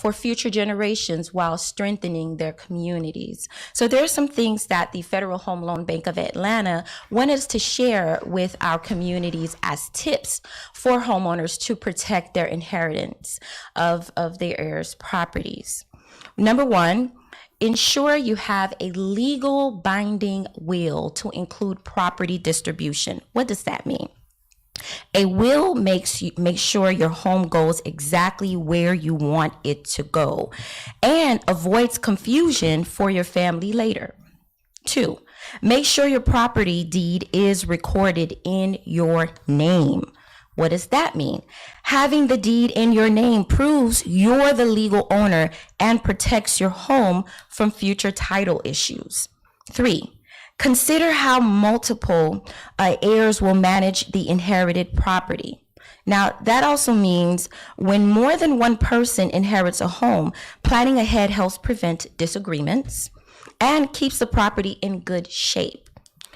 for future generations while strengthening their communities. So there are some things that the Federal Home Loan Bank of Atlanta wanted us to share with our communities as tips for homeowners to protect their inheritance of their heirs' properties. Number one, ensure you have a legal binding will to include property distribution. What does that mean? A will makes sure your home goes exactly where you want it to go and avoids confusion for your family later. 2, make sure your property deed is recorded in your name. What does that mean? Having the deed in your name proves you're the legal owner and protects your home from future title issues. 3, consider how multiple heirs will manage the inherited property. Now, that also means when more than one person inherits a home, planning ahead helps prevent disagreements and keeps the property in good shape.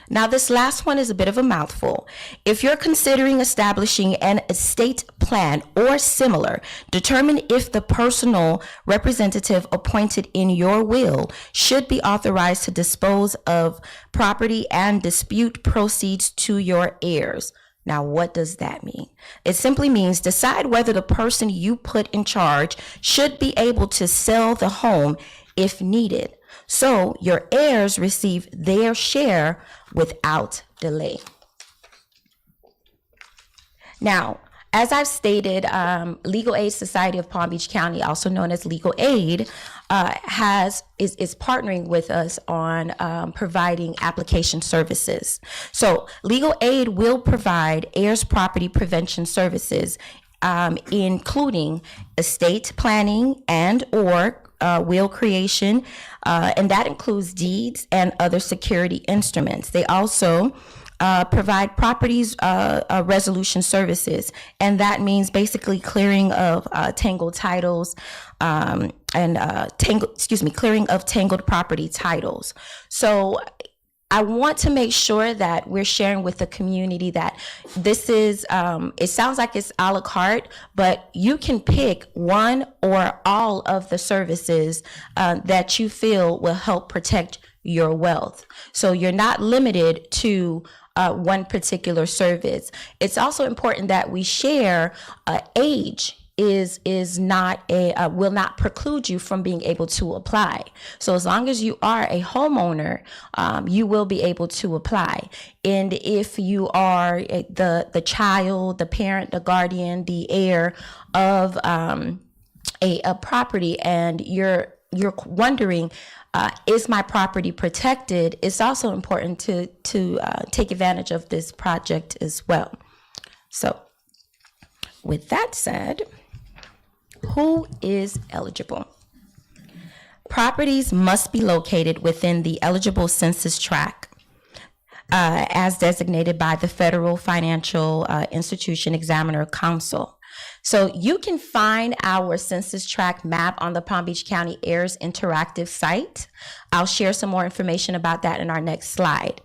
Now, this last one is a bit of a mouthful. If you're considering establishing an estate plan or similar, determine if the personal representative appointed in your will should be authorized to dispose of property and dispute proceeds to your heirs. Now, what does that mean? It simply means decide whether the person you put in charge should be able to sell the home if needed, so your heirs receive their share without delay. Now, as I've stated, Legal Aid Society of Palm Beach County, also known as Legal Aid, is partnering with us on providing application services. So Legal Aid will provide heirs property prevention services, including estate planning and or will creation, and that includes deeds and other security instruments. They also provide properties resolution services, and that means basically clearing of tangled titles clearing of tangled property titles. So I want to make sure that we're sharing with the community that this is, it sounds like it's a la carte, but you can pick one or all of the services that you feel will help protect your wealth. So you're not limited to one particular service. It's also important that we share age is not will not preclude you from being able to apply. So as long as you are a homeowner, you will be able to apply. And if you are the child, the parent, the guardian, the heir of a property, and you're wondering, is my property protected? It's also important to take advantage of this project as well. So with that said, who is eligible? Properties must be located within the eligible census tract as designated by the Federal Financial Institution Examiner Council. So you can find our census tract map on the Palm Beach County Heirs Interactive site. I'll share some more information about that in our next slide.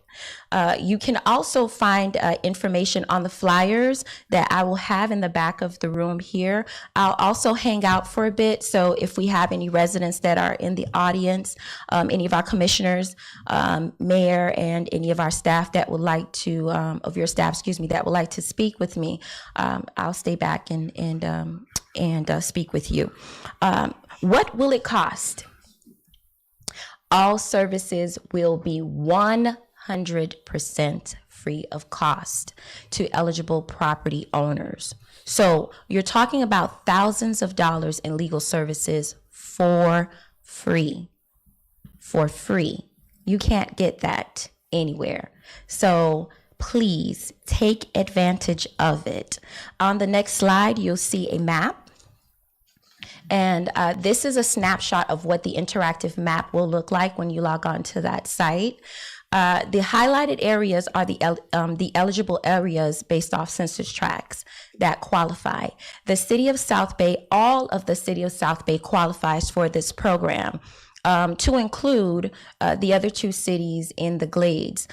You can also find information on the flyers that I will have in the back of the room here. I'll also hang out for a bit, so if we have any residents that are in the audience, any of our commissioners, mayor, and any of our staff that would like to, that would like to speak with me, I'll stay back and speak with you. What will it cost? All services will be 100% free of cost to eligible property owners. So you're talking about thousands of dollars in legal services for free. For free. You can't get that anywhere. So please take advantage of it. On the next slide, you'll see a map. And this is a snapshot of what the interactive map will look like when you log on to that site. The highlighted areas are the eligible areas based off census tracts that qualify. The city of South Bay, all of the city of South Bay qualifies for this program. To include the other two cities in the Glades,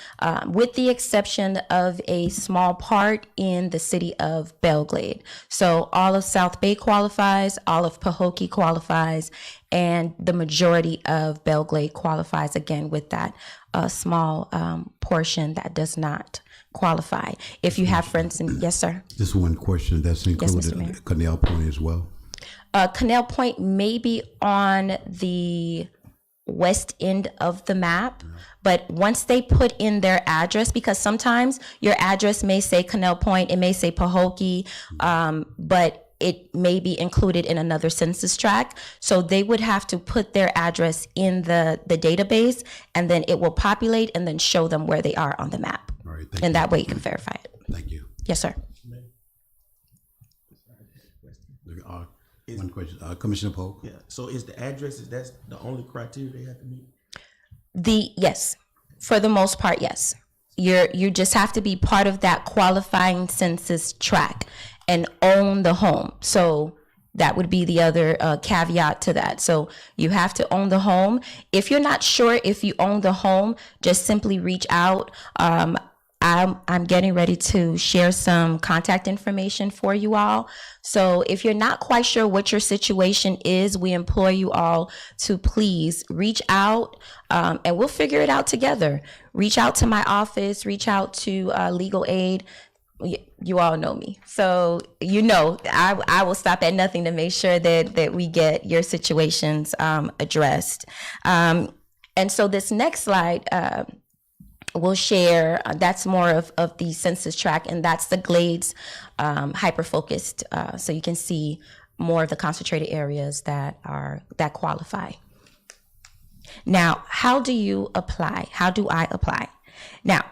with the exception of a small part in the city of Belglade. So all of South Bay qualifies, all of Pahokee qualifies, and the majority of Belglade qualifies, again, with that small portion that does not qualify. If you have friends in, yes, sir. Just one question that's included, Mayor. Canal Point as well. Canal Point may be on the west end of the map, but once they put in their address, because sometimes your address may say Canal Point, it may say Pahokee, but it may be included in another census tract. So they would have to put their address in the database, and then it will populate and then show them where they are on the map. All right, thank And you. that way you can verify it. Thank you. Yes, sir. One question, Commissioner Polk. Yeah, so is the addresses, that's the only criteria they have to meet? Yes, for the most part, yes. You just have to be part of that qualifying census tract and own the home. So that would be the other caveat to that. So you have to own the home. If you're not sure if you own the home, just simply reach out. I'm getting ready to share some contact information for you all. So if you're not quite sure what your situation is, we implore you all to please reach out, and we'll figure it out together. Reach out to my office, reach out to legal aid. You all know me. So, I will stop at nothing to make sure that we get your situations addressed. And so this next slide, we'll share, that's more of the census tract, and that's the Glades hyper-focused, so you can see more of the concentrated areas that qualify. Now, how do you apply? How do I apply? Now,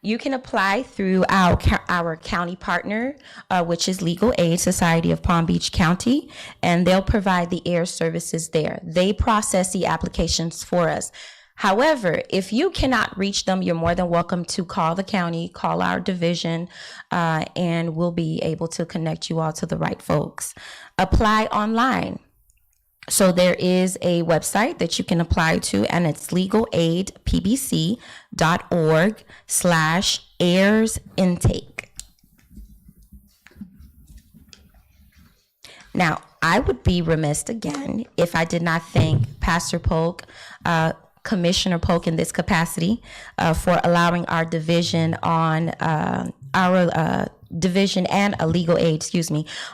you can apply through our county partner, which is Legal Aid Society of Palm Beach County, and they'll provide the air services there. They process the applications for us. However, if you cannot reach them, you're more than welcome to call the county, call our division, and we'll be able to connect you all to the right folks. Apply online. So there is a website that you can apply to, and it's legalaidpbc.org/airs intake. Now, I would be remiss again if I did not thank Pastor Polk, Commissioner Polk in this capacity, for allowing our division on division and a legal aid,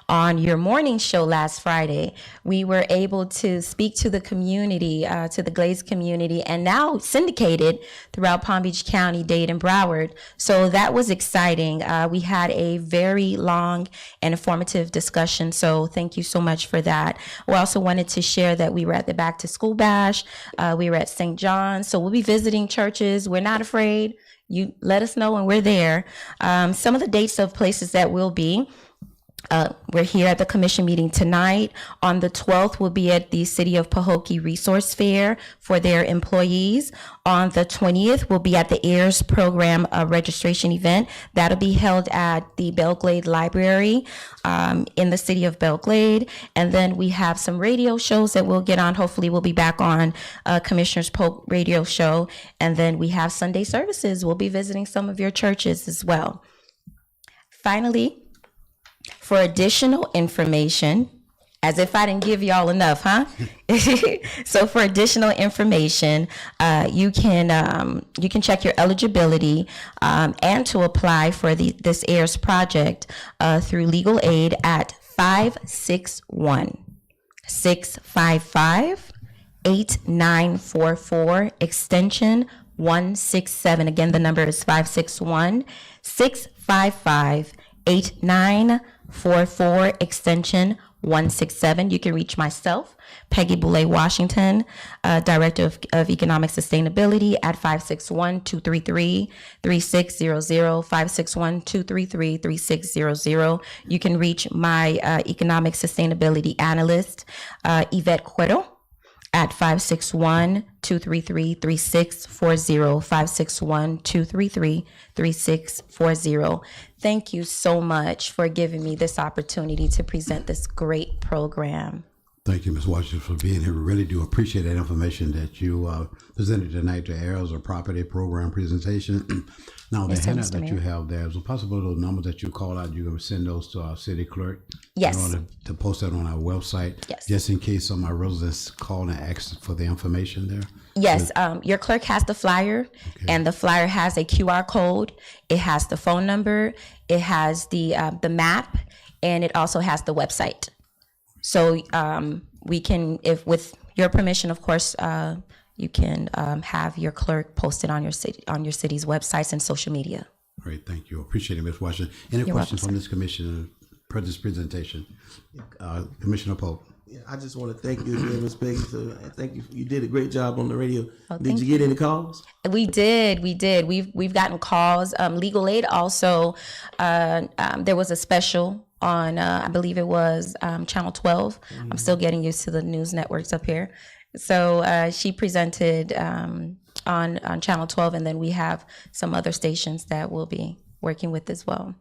on your morning show last Friday. We were able to speak to the community, to the Glades community, and now syndicated throughout Palm Beach County, Dade, and Broward. So that was exciting. We had a very long and informative discussion. So thank you so much for that. We also wanted to share that we were at the Back to School Bash. We were at St. John's. So we'll be visiting churches. We're not afraid. You let us know when we're there. Some of the dates of places that we'll be. We're here at the commission meeting tonight. On the 12th, we'll be at the City of Pahokee Resource Fair for their employees. On the 20th, we'll be at the AIRS program registration event. That'll be held at the Belglade Library in the city of Belglade. And then we have some radio shows that we'll get on. Hopefully, we'll be back on Commissioner's Polk radio show. And then we have Sunday services. We'll be visiting some of your churches as well. Finally, for additional information, as if I didn't give y'all enough, huh? So for additional information, you can check your eligibility and to apply for this AIRS project through Legal Aid at 561-655 8944, extension 167. Again, the number is 561-655-8944, extension 167. You can reach myself, Peggy Boulay Washington, Director of Economic Sustainability, at 561-233-3600, 561-233-3600. You can reach my Economic Sustainability Analyst, Yvette Cuero, at 561-233-3640, 561-233-3640. Thank you so much for giving me this opportunity to present this great program. Thank you, Ms. Washington, for being here. We really do appreciate that information that you presented tonight, the Areas of Property Program presentation. Now, the Yes, sir, handout Mr. that you Mayor. have there, is it possible those numbers that you call out, you're going to send those to our city clerk? Yes. In order to post that on our website? Yes. Just in case some of our residents call and ask for the information there? Yes, your clerk has the flyer, and the flyer has a QR code. It has the phone number, it has the map, and it also has the website. So we can, if with your permission, of course, you can have your clerk posted on your city's websites and social media. Great, thank you. Appreciate it, Ms. Washington. Any You're questions welcome, from this commission, for this presentation? Commissioner Pope? Yeah, I just want to thank you again, Ms. Peggy. So thank you. You did a great job on the radio. Did thank you get any calls? We did. We've gotten calls. Legal Aid also. There was a special on, I believe it was Channel 12. I'm still getting used to the news networks up here. So she presented on Channel 12, and then we have some other stations that we'll be working with as well.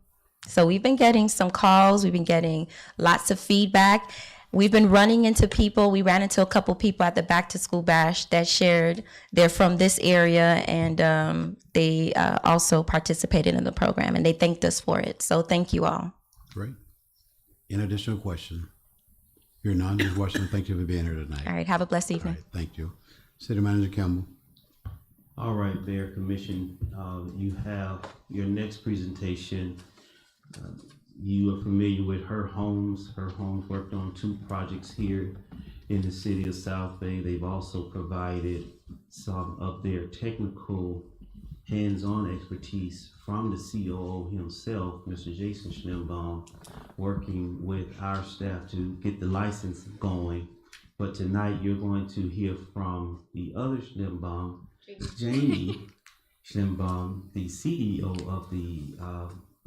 So we've been getting some calls. We've been getting lots of feedback. We've been running into people. We ran into a couple people at the Back to School Bash that shared they're from this area, and they also participated in the program, and they thanked us for it. So thank you all. Great. Any additional question? You're none, Ms. Washington. Thank you for being here tonight. All right. Have a blessed All evening. right, thank you. City Manager Campbell. All right, Mayor, Commission, you have your next presentation. You are familiar with Her Homes. Her Homes worked on 2 projects here in the city of South Bay. They've also provided some of their technical hands-on expertise from the COO himself, Mr. Jason Schlimbaum, working with our staff to get the license going. But tonight you're going to hear from the other Schlimbaum, Jamie Schlimbaum, the CEO of the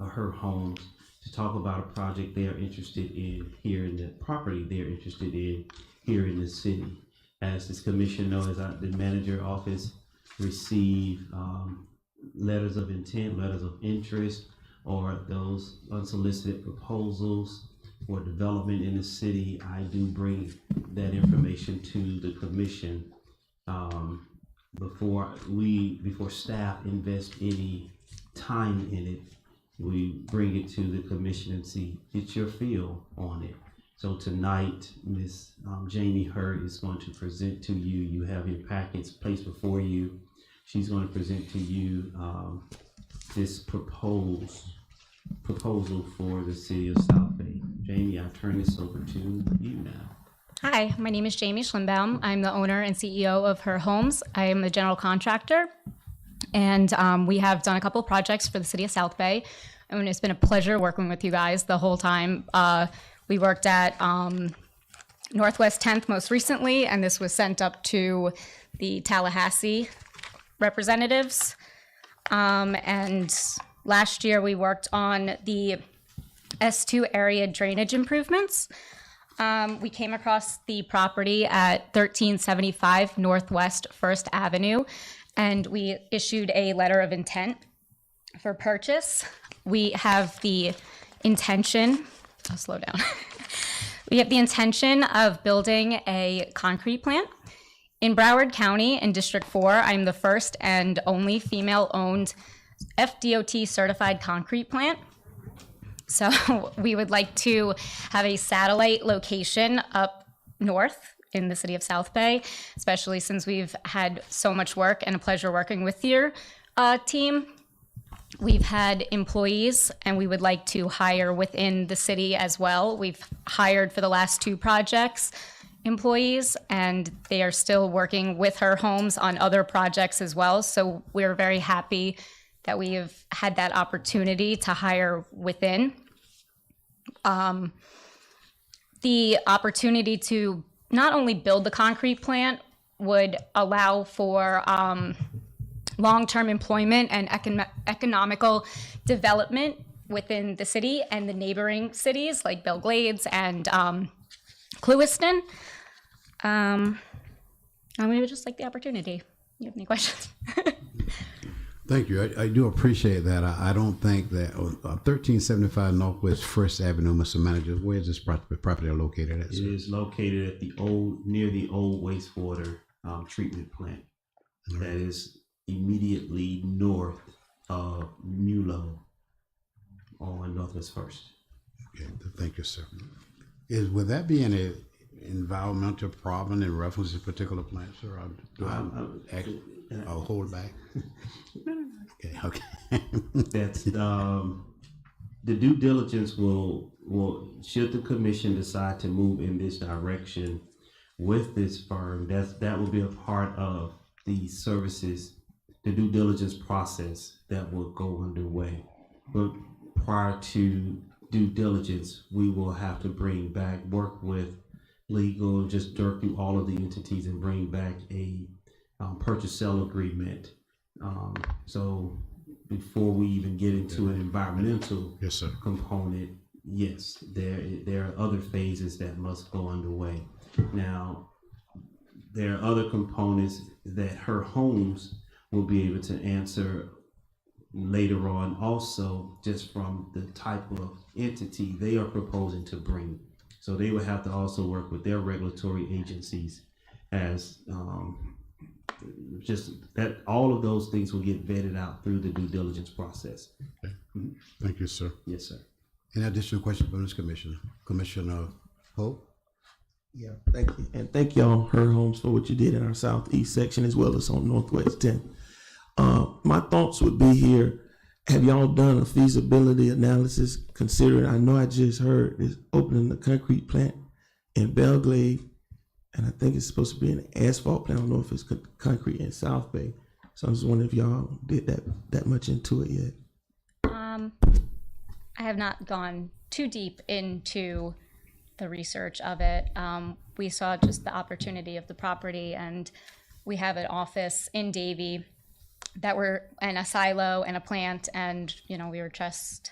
Her Homes, to talk about a project they are interested in here in the property they're interested in here in the city. As this commission knows, the manager office receive letters of intent, letters of interest, or those unsolicited proposals for development in the city. I do bring that information to the commission before staff invest any time in it. We bring it to the commission and get your feel on it. So tonight, Ms. Jamie Hurd is going to present to you. You have your packets placed before you. She's going to present to you this proposal for the city of South Bay. Jamie, I turn this over to you now. Hi, my name is Jamie Schlimbaum. I'm the owner and CEO of Her Homes. I am the general contractor, and we have done a couple of projects for the city of South Bay. I mean, it's been a pleasure working with you guys the whole time. We worked at Northwest 10th most recently, and this was sent up to the Tallahassee representatives. And last year we worked on the S2 area drainage improvements. We came across the property at 1375 Northwest 1st Avenue, and we issued a letter of intent for purchase. We have the intention, I'll slow down. We have the intention of building a concrete plant. In Broward County in District 4, I'm the first and only female-owned FDOT certified concrete plant. So we would like to have a satellite location up north in the city of South Bay, especially since we've had so much work and a pleasure working with your team. We've had employees, and we would like to hire within the city as well. We've hired for the last 2 projects employees, and they are still working with her homes on other projects as well. So we're very happy that we have had that opportunity to hire within. The opportunity to not only build the concrete plant would allow for long-term employment and economical development within the city and the neighboring cities like Belle Glades and Clewiston. We would just like the opportunity. You have any questions? Thank you. I do appreciate that. I don't think that 1375 Northwest First Avenue, Mr. Manager, where is this property located at? It is located at near the old wastewater treatment plant. That is immediately north of Mulo on Northwest First. Okay, thank you, sir. Would that be an environmental problem in reference to particular plants, sir? I'll hold back. Okay. That's the due diligence will should the commission decide to move in this direction with this firm, that will be a part of the services, the due diligence process that will go underway. But prior to due diligence, we will have to work with legal, just work through all of the entities and bring back a purchase sale agreement. So before we even get into an environmental Yes, sir. component, yes, there are other phases that must go underway. Now, there are other components that her homes will be able to answer later on, also just from the type of entity they are proposing to bring. So they will have to also work with their regulatory agencies as just that all of those things will get vetted out through the due diligence process. Okay. Thank you, sir. Yes, sir. Any additional questions from this commissioner? Commissioner Pope? Yeah, thank you. And thank y'all, Her Homes, for what you did in our southeast section as well as on Northwest 10. My thoughts would be here, have y'all done a feasibility analysis considering, I know I just heard is opening the concrete plant in Belle Glade, and I think it's supposed to be an asphalt plant. I don't know if it's concrete in South Bay. So I was wondering if y'all did that much into it yet. I have not gone too deep into the research of it. We saw just the opportunity of the property, and we have an office in Davie that and a silo and a plant, and we were just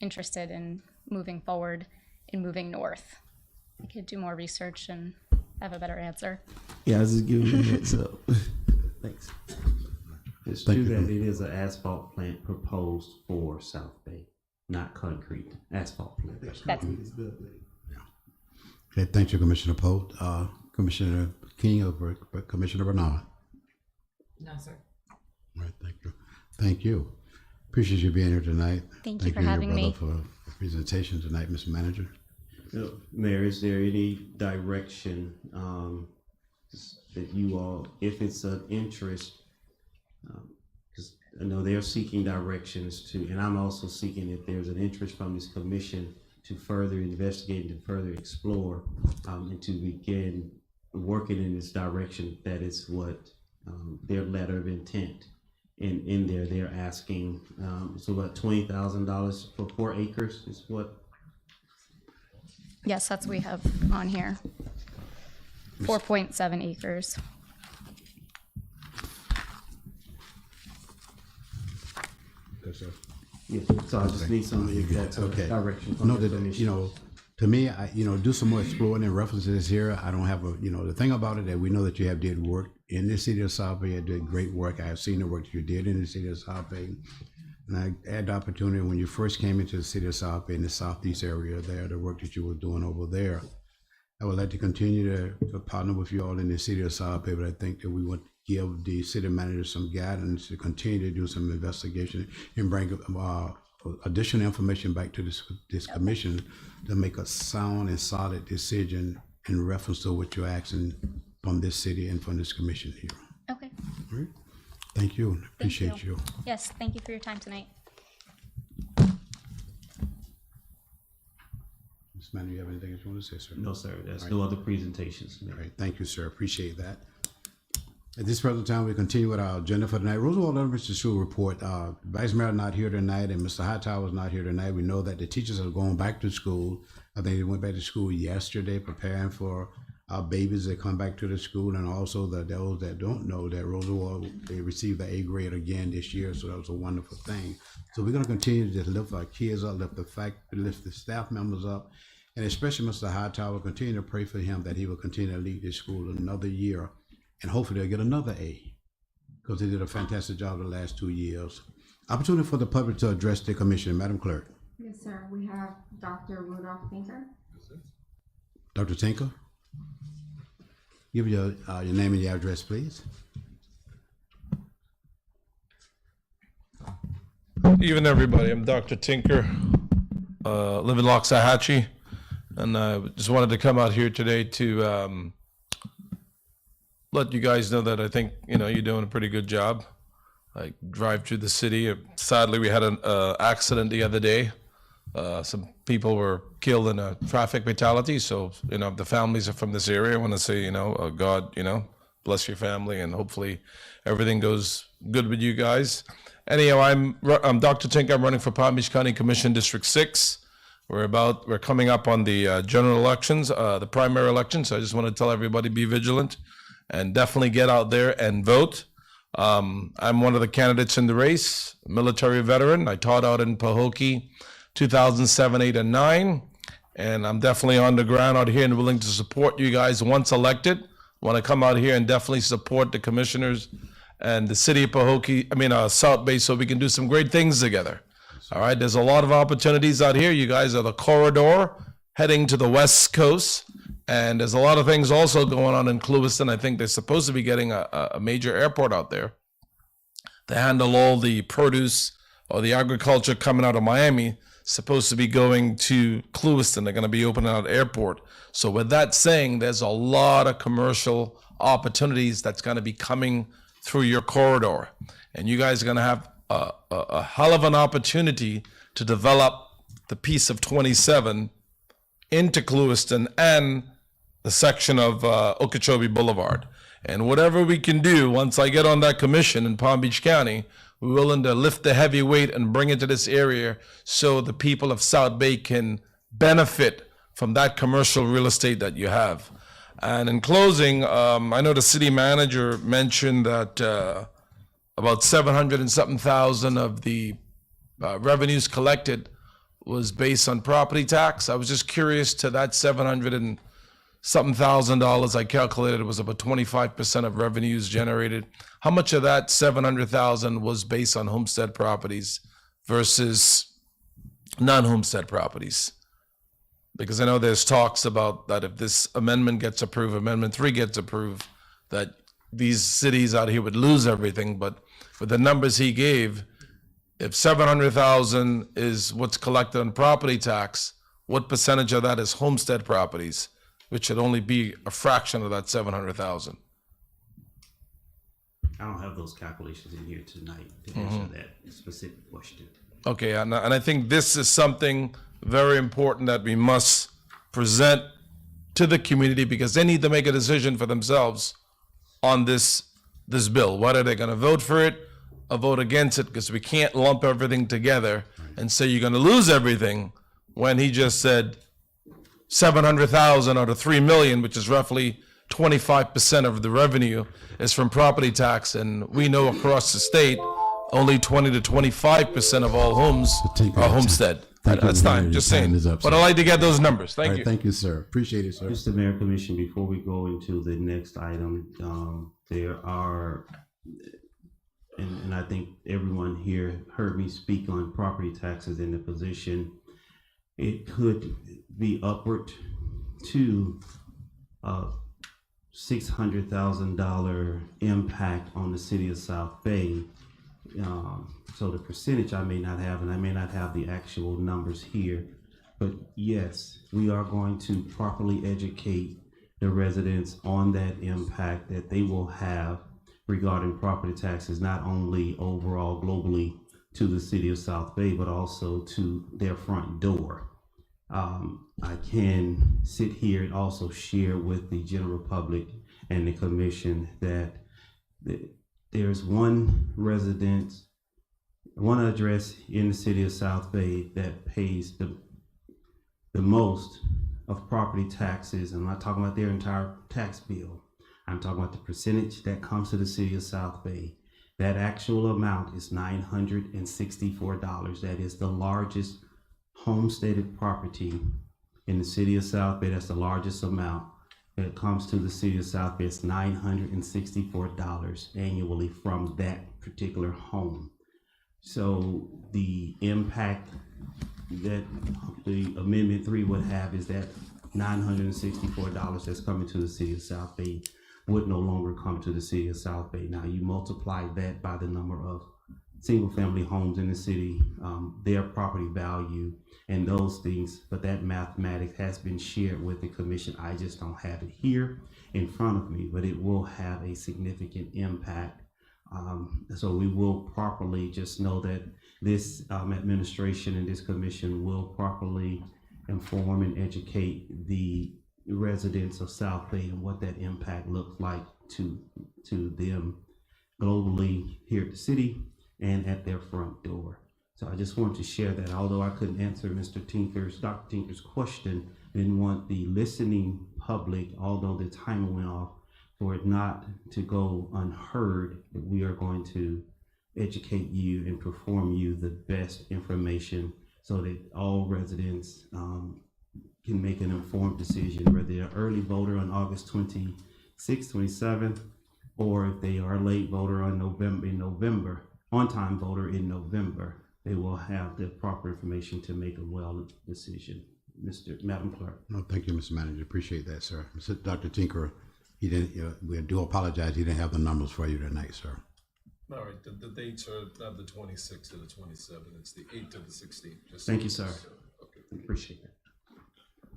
interested in moving forward and moving north. I could do more research and have a better answer. Yeah, I was just giving you a heads up. Thanks. It's true that it is an asphalt plant proposed for South Bay, not concrete. Asphalt plant. Okay, thank you, Commissioner Pope. Commissioner King or Commissioner Bernard? No, sir. All right, thank you. Thank you. Appreciate you being here tonight. Thank you for having me. For the presentation tonight, Mr. Manager. Mayor, is there any direction that you all, if it's an interest, because I know they're seeking directions to, and I'm also seeking if there's an interest from this commission to further investigate and to further explore and to begin working in this direction. That is what their letter of intent in there. They're asking so about $20,000 for 4 acres is what. Yes, that's what we have on here. 4.7 acres. Yes, sir. Yeah, so I just need some direction from No, the that, commission. to me, do some more exploring and references here. I don't have the thing about it that we know that you have did work in the city of South Bay. You did great work. I have seen the work that you did in the city of South Bay. And I had the opportunity when you first came into the city of South Bay in the southeast area there, the work that you were doing over there. I would like to continue to partner with you all in the city of South Bay, but I think that we want to give the city manager some guidance to continue to do some investigation and bring additional information back to this commission to make a sound and solid decision in reference to what you're asking from this city and from this commission here. Okay. All right? Thank you. Appreciate you. Yes, thank you for your time tonight. Mr. Manager, you have anything else you want to say, sir? No, sir, there's no other presentations. All right, thank you, sir. Appreciate that. At this present time, we continue with our agenda for tonight. Roosevelt Elementary School report. Vice Mayor not here tonight, and Mr. Hightower is not here tonight. We know that the teachers are going back to school. I think they went back to school yesterday, preparing for our babies that come back to the school, and also those that don't know that Roosevelt, they received the A grade again this year, so that was a wonderful thing. So we're going to continue to just lift our kids up, lift the staff members up, and especially Mr. Hightower. Continue to pray for him that he will continue to lead this school another year. And hopefully they'll get another A, because they did a fantastic job the last 2 years. Opportunity for the public to address the commission. Madam Clerk. Yes, sir. We have Dr. Rudolph Tinker. Dr. Tinker. Give your name and your address, please. Evening, everybody. I'm Dr. Tinker, live in Loxahatchee, and I just wanted to come out here today to let you guys know that I think, you're doing a pretty good job. I drive through the city. Sadly, we had an accident the other day. Some people were killed in a traffic fatality. So, the families are from this area. I want to say, God, bless your family, and hopefully everything goes good with you guys. Anyhow, I'm Dr. Tinker. I'm running for Palm Beach County Commission District 6. We're coming up on the general elections, the primary elections. So I just want to tell everybody, be vigilant and definitely get out there and vote. I'm one of the candidates in the race, military veteran. I taught out in Pahokee 2007, 8, and 9. And I'm definitely on the ground out here and willing to support you guys once elected. Want to come out here and definitely support the commissioners and the city of Pahokee, South Bay, so we can do some great things together. All right, there's a lot of opportunities out here. You guys are the corridor heading to the West Coast. And there's a lot of things also going on in Clewiston. I think they're supposed to be getting a major airport out there to handle all the produce or the agriculture coming out of Miami, supposed to be going to Clewiston. They're going to be opening an airport. So with that saying, there's a lot of commercial opportunities that's going to be coming through your corridor. And you guys are going to have a hell of an opportunity to develop the piece of 27 into Clewiston and the section of Okeechobee Boulevard. And whatever we can do, once I get on that commission in Palm Beach County, we're willing to lift the heavy weight and bring it to this area so the people of South Bay can benefit from that commercial real estate that you have. And in closing, I know the city manager mentioned that about 700 and something thousand of the revenues collected was based on property tax. I was just curious to that 700 and something $1,000. I calculated it was about 25% of revenues generated. How much of that 700,000 was based on homestead properties versus non-homestead properties? Because I know there's talks about that if this amendment gets approved, Amendment 3 gets approved, that these cities out here would lose everything. But with the numbers he gave, if 700,000 is what's collected on property tax, what percentage of that is homestead properties, which should only be a fraction of that 700,000? I don't have those calculations in here tonight to answer that specific question. Okay, and I think this is something very important that we must present to the community, because they need to make a decision for themselves on this bill. Whether they're going to vote for it or vote against it, because we can't lump everything together and say you're going to lose everything when he just said 700,000 out of 3 million, which is roughly 25% of the revenue, is from property tax. And we know across the state, only 20 to 25% of all homes are homestead. That's fine, just saying. But I'd like to get those numbers. Thank you. Thank you, sir. Appreciate it, sir. Mr. Mayor, Commission, before we go into the next item, there are, and I think everyone here heard me speak on property taxes in the position. It could be upward to $600,000 impact on the city of South Bay. So the percentage I may not have, and I may not have the actual numbers here, but yes, we are going to properly educate the residents on that impact that they will have regarding property taxes, not only overall globally to the city of South Bay, but also to their front door. I can sit here and also share with the general public and the commission that there's one residence, one address in the city of South Bay that pays the most of property taxes. I'm not talking about their entire tax bill. I'm talking about the percentage that comes to the city of South Bay. That actual amount is $964. That is the largest homesteaded property in the city of South Bay. That's the largest amount that comes to the city of South Bay. It's $964 annually from that particular home. So the impact that the Amendment 3 would have is that $964 that's coming to the city of South Bay would no longer come to the city of South Bay. Now you multiply that by the number of single family homes in the city, their property value and those things, but that mathematics has been shared with the commission. I just don't have it here in front of me, but it will have a significant impact. So we will properly just know that this administration and this commission will properly inform and educate the residents of South Bay and what that impact looks like to them globally here at the city and at their front door. So I just wanted to share that. Although I couldn't answer Dr. Tinker's question, I didn't want the listening public, although the timer went off, for it not to go unheard, that we are going to educate you and perform you the best information so that all residents can make an informed decision, whether they're an early voter on August 26th, 27th, or if they are a late voter on November, on-time voter in November, they will have the proper information to make a well decision. Madam Clerk. No, thank you, Mr. Manager. Appreciate that, sir. Dr. Tinker, he didn't. We do apologize. He didn't have the numbers for you tonight, sir. All right, the dates are not the 26th or the 27th, it's the 8th to the 16th. Thank you, sir. Okay. Appreciate that.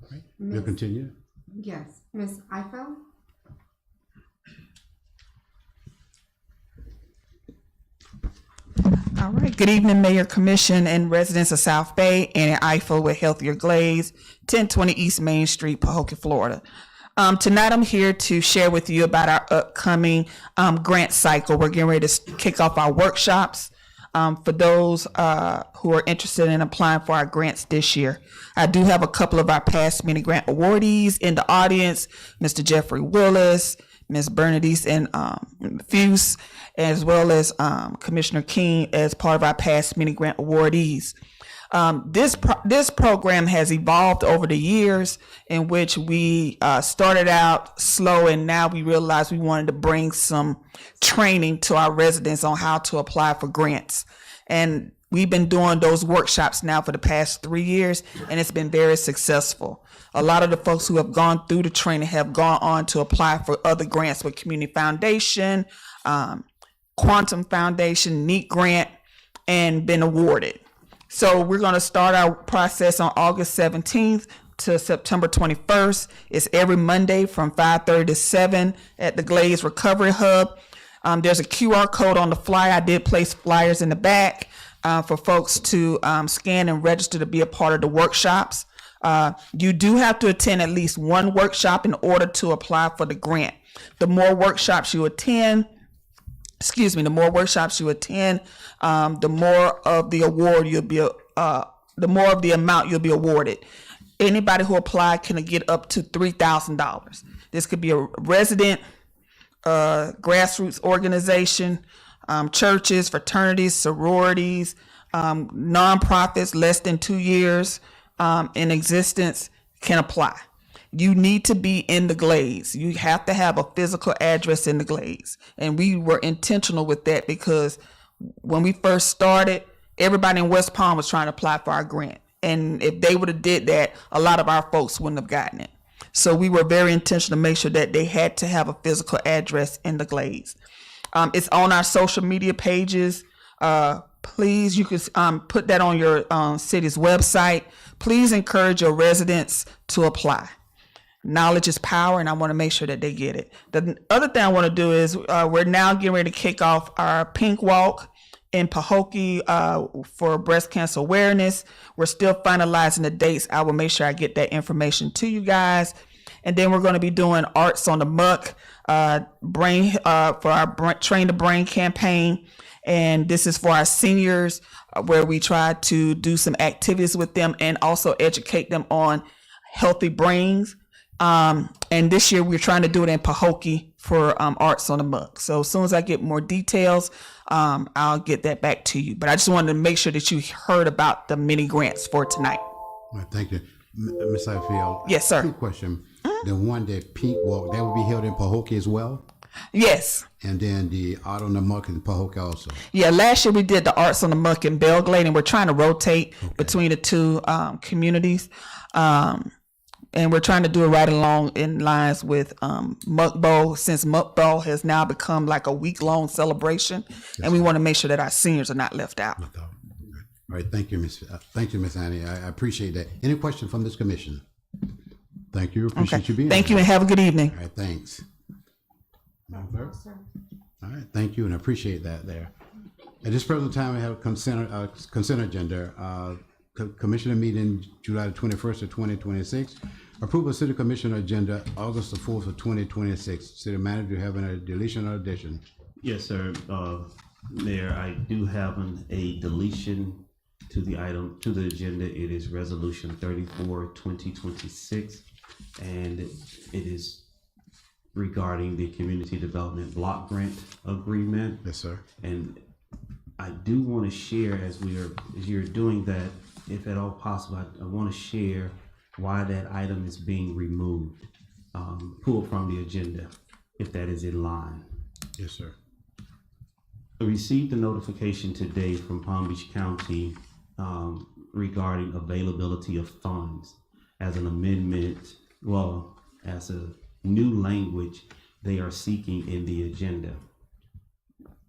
All right, we'll continue. Yes, Ms. Eiffel? All right. Good evening, Mayor, Commission, and residents of South Bay. Annie Eiffel with Healthier Glaze, 1020 East Main Street, Pahokee, Florida. Tonight, I'm here to share with you about our upcoming grant cycle. We're getting ready to kick off our workshops for those who are interested in applying for our grants this year. I do have a couple of our past mini grant awardees in the audience, Mr. Jeffrey Willis, Ms. Bernadette and Fuse, as well as Commissioner King as part of our past mini grant awardees. This program has evolved over the years, in which we started out slow, and now we realized we wanted to bring some training to our residents on how to apply for grants. And we've been doing those workshops now for the past 3 years, and it's been very successful. A lot of the folks who have gone through the training have gone on to apply for other grants with Community Foundation, Quantum Foundation, NEAT Grant, and been awarded. So we're going to start our process on August 17th to September 21st. It's every Monday from 5:30 to 7 at the Glaze Recovery Hub. There's a QR code on the flyer. I did place flyers in the back for folks to scan and register to be a part of the workshops. You do have to attend at least one workshop in order to apply for the grant. The more workshops you attend, the more of the award you'll be, the more of the amount you'll be awarded. Anybody who applied can get up to $3,000. This could be a resident, grassroots organization, churches, fraternities, sororities, nonprofits less than 2 years in existence can apply. You need to be in the Glaze. You have to have a physical address in the Glaze. And we were intentional with that because when we first started, everybody in West Palm was trying to apply for our grant. And if they would have did that, a lot of our folks wouldn't have gotten it. So we were very intentional to make sure that they had to have a physical address in the Glaze. It's on our social media pages. Please, you can put that on your city's website. Please encourage your residents to apply. Knowledge is power, and I want to make sure that they get it. The other thing I want to do is we're now getting ready to kick off our Pink Walk in Pahokee for breast cancer awareness. We're still finalizing the dates. I will make sure I get that information to you guys. And then we're going to be doing Arts on the Muck brain for our Train the Brain campaign. And this is for our seniors, where we try to do some activities with them and also educate them on healthy brains. And this year we're trying to do it in Pahokee for Arts on the Muck. So as soon as I get more details, I'll get that back to you. But I just wanted to make sure that you heard about the mini grants for tonight. All right, thank you. Ms. Ifield. Yes, sir. Quick question. The one that Pink Walk, that will be held in Pahokee as well? Yes. And then the Art on the Muck in Pahokee also? Yeah, last year we did the Arts on the Muck in Belglade, and we're trying to rotate between the two communities. And we're trying to do it right along in lines with Muck Bowl, since Muck Bowl has now become like a week-long celebration, and we want to make sure that our seniors are not left out. All right, thank you, Miss Annie. I appreciate that. Any question from this commission? Thank you. Appreciate you being Thank you, here. and have a good evening. All right, thanks. Madam Clerk? All right, thank you, and I appreciate that there. At this present time, we have a consent agenda. Commissioner meeting July the 21st of 2026. Approval of City Commissioner agenda August the 4th of 2026. City Manager having a deletion or addition? Yes, sir. Mayor, I do have a deletion to the item, to the agenda. It is Resolution 34, 2026, and it is regarding the Community Development Block Grant Agreement. Yes, sir. And I do want to share, as you're doing that, if at all possible, I want to share why that item is being removed, pulled from the agenda, if that is in line. Yes, sir. I received a notification today from Palm Beach County regarding availability of funds as an amendment, well, as a new language they are seeking in the agenda.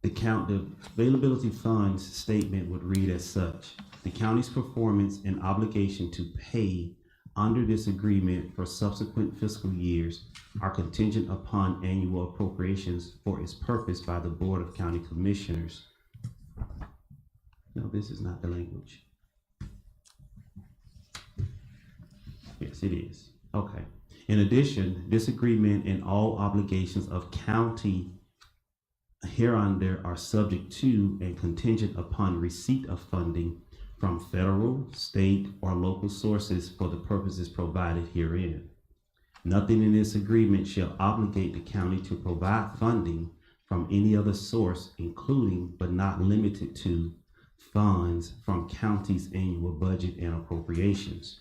The availability funds statement would read as such: the county's performance and obligation to pay under this agreement for subsequent fiscal years are contingent upon annual appropriations for its purpose by the Board of County Commissioners. No, this is not the language. Yes, it is. Okay. In addition, this agreement and all obligations of county hereunder are subject to and contingent upon receipt of funding from federal, state, or local sources for the purposes provided herein. Nothing in this agreement shall obligate the county to provide funding from any other source, including but not limited to funds from county's annual budget and appropriations.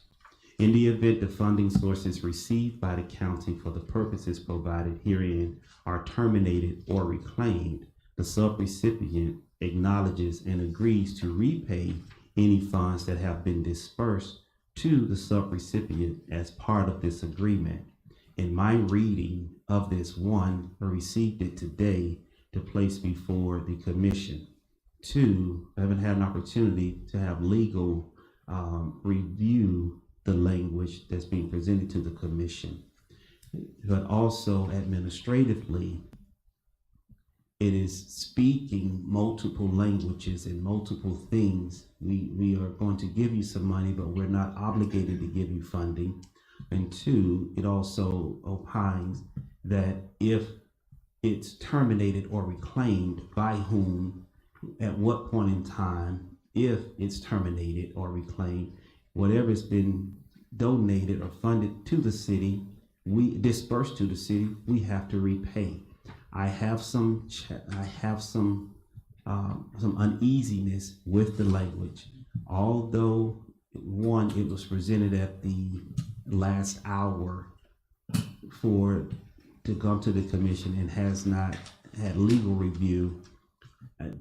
In the event the funding sources received by the county for the purposes provided herein are terminated or reclaimed, the subrecipient acknowledges and agrees to repay any funds that have been dispersed to the subrecipient as part of this agreement. In my reading of this, one, I received it today to place before the commission. Two, I haven't had an opportunity to have legal review the language that's being presented to the commission. But also administratively, it is speaking multiple languages and multiple things. We are going to give you some money, but we're not obligated to give you funding. And two, it also opines that if it's terminated or reclaimed, by whom, at what point in time, if it's terminated or reclaimed, whatever's been donated or funded to the city, we dispersed to the city, we have to repay. I have some uneasiness with the language, although one, it was presented at the last hour to come to the commission and has not had legal review,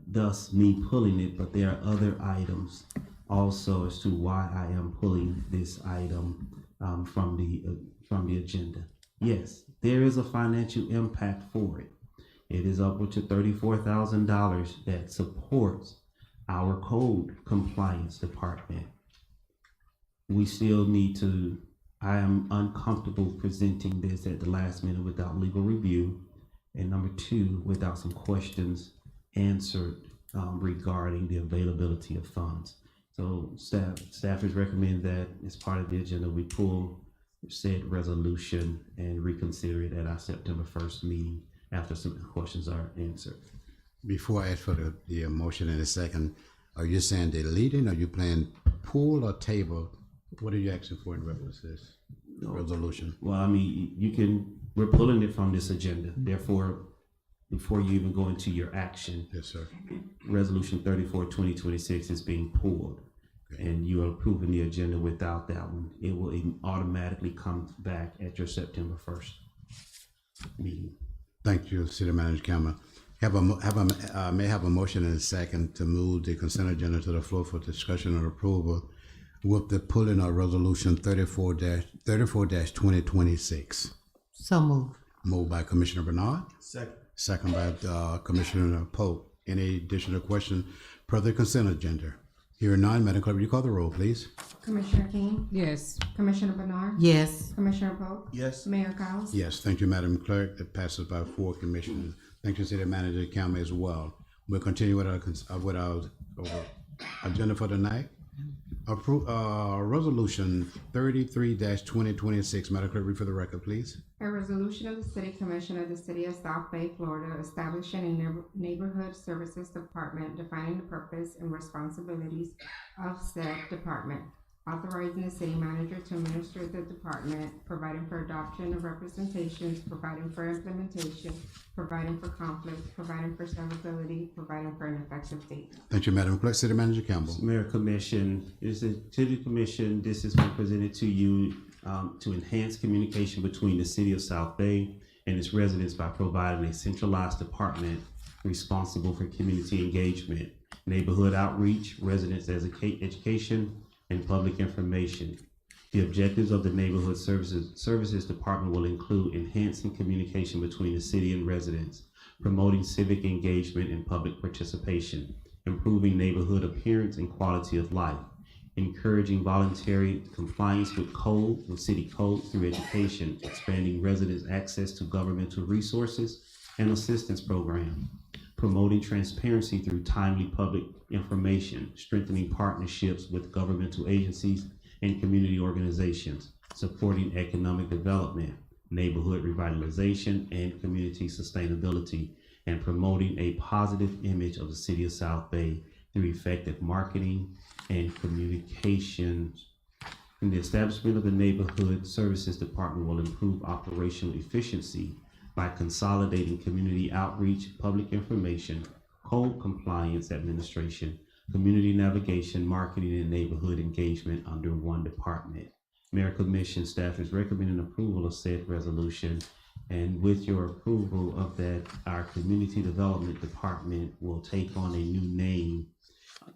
thus me pulling it. But there are other items also as to why I am pulling this item from the agenda. Yes, there is a financial impact for it. It is upward to $34,000 that supports our code compliance department. We still need to, I am uncomfortable presenting this at the last minute without legal review. And number two, without some questions answered regarding the availability of funds. So staffers recommend that as part of the agenda, we pull said resolution and reconsider it at our September 1st meeting after some questions are answered. Before I ask for the motion in a second, are you saying deleting, or you playing pool or table? What are you asking for in reference to this resolution? Well, I mean, we're pulling it from this agenda. Therefore, before you even go into your action, Yes, sir. Resolution 34, 2026 is being pulled. And you are approving the agenda without that one. It will automatically come back at your September 1st meeting. Thank you, City Manager Campbell. May I have a motion in a second to move the consent agenda to the floor for discussion and approval with the pulling of resolution 34-2026. So moved. Moved by Commissioner Bernard, Second. second by Commissioner Pope. Any additional question per the consent agenda? Hearing none, Madam Clerk, will you call the roll, please? Commissioner King, Yes. Commissioner Bernard, Yes. Commissioner Polk, Yes. Mayor Cowles. Yes, thank you, Madam Clerk. It passes by 4 commissioners. Thank you, City Manager Campbell, as well. We'll continue with our agenda for tonight. Resolution 33-2026. Madam Clerk, read for the record, please. A resolution of the City Commission of the City of South Bay, Florida, establishing a neighborhood services department, defining the purpose and responsibilities of said department, authorizing the city manager to administer the department, providing for adoption of representations, providing for implementation, providing for conflict, providing for severability, providing for an effective date. Thank you, Madam Clerk. City Manager Campbell. Mayor Commission, this is City Commission. This has been presented to you to enhance communication between the City of South Bay and its residents by providing a centralized department responsible for community engagement, neighborhood outreach, residents education, and public information. The objectives of the Neighborhood Services Department will include enhancing communication between the city and residents, promoting civic engagement and public participation, improving neighborhood appearance and quality of life, encouraging voluntary compliance with city code through education, expanding residents' access to governmental resources and assistance programs, promoting transparency through timely public information, strengthening partnerships with governmental agencies and community organizations, supporting economic development, neighborhood revitalization, and community sustainability, and promoting a positive image of the City of South Bay through effective marketing and communications. And the establishment of the Neighborhood Services Department will improve operational efficiency by consolidating community outreach, public information, code compliance administration, community navigation, marketing, and neighborhood engagement under one department. Mayor Commission staff is recommending approval of said resolution. And with your approval of that, our Community Development Department will take on a new name,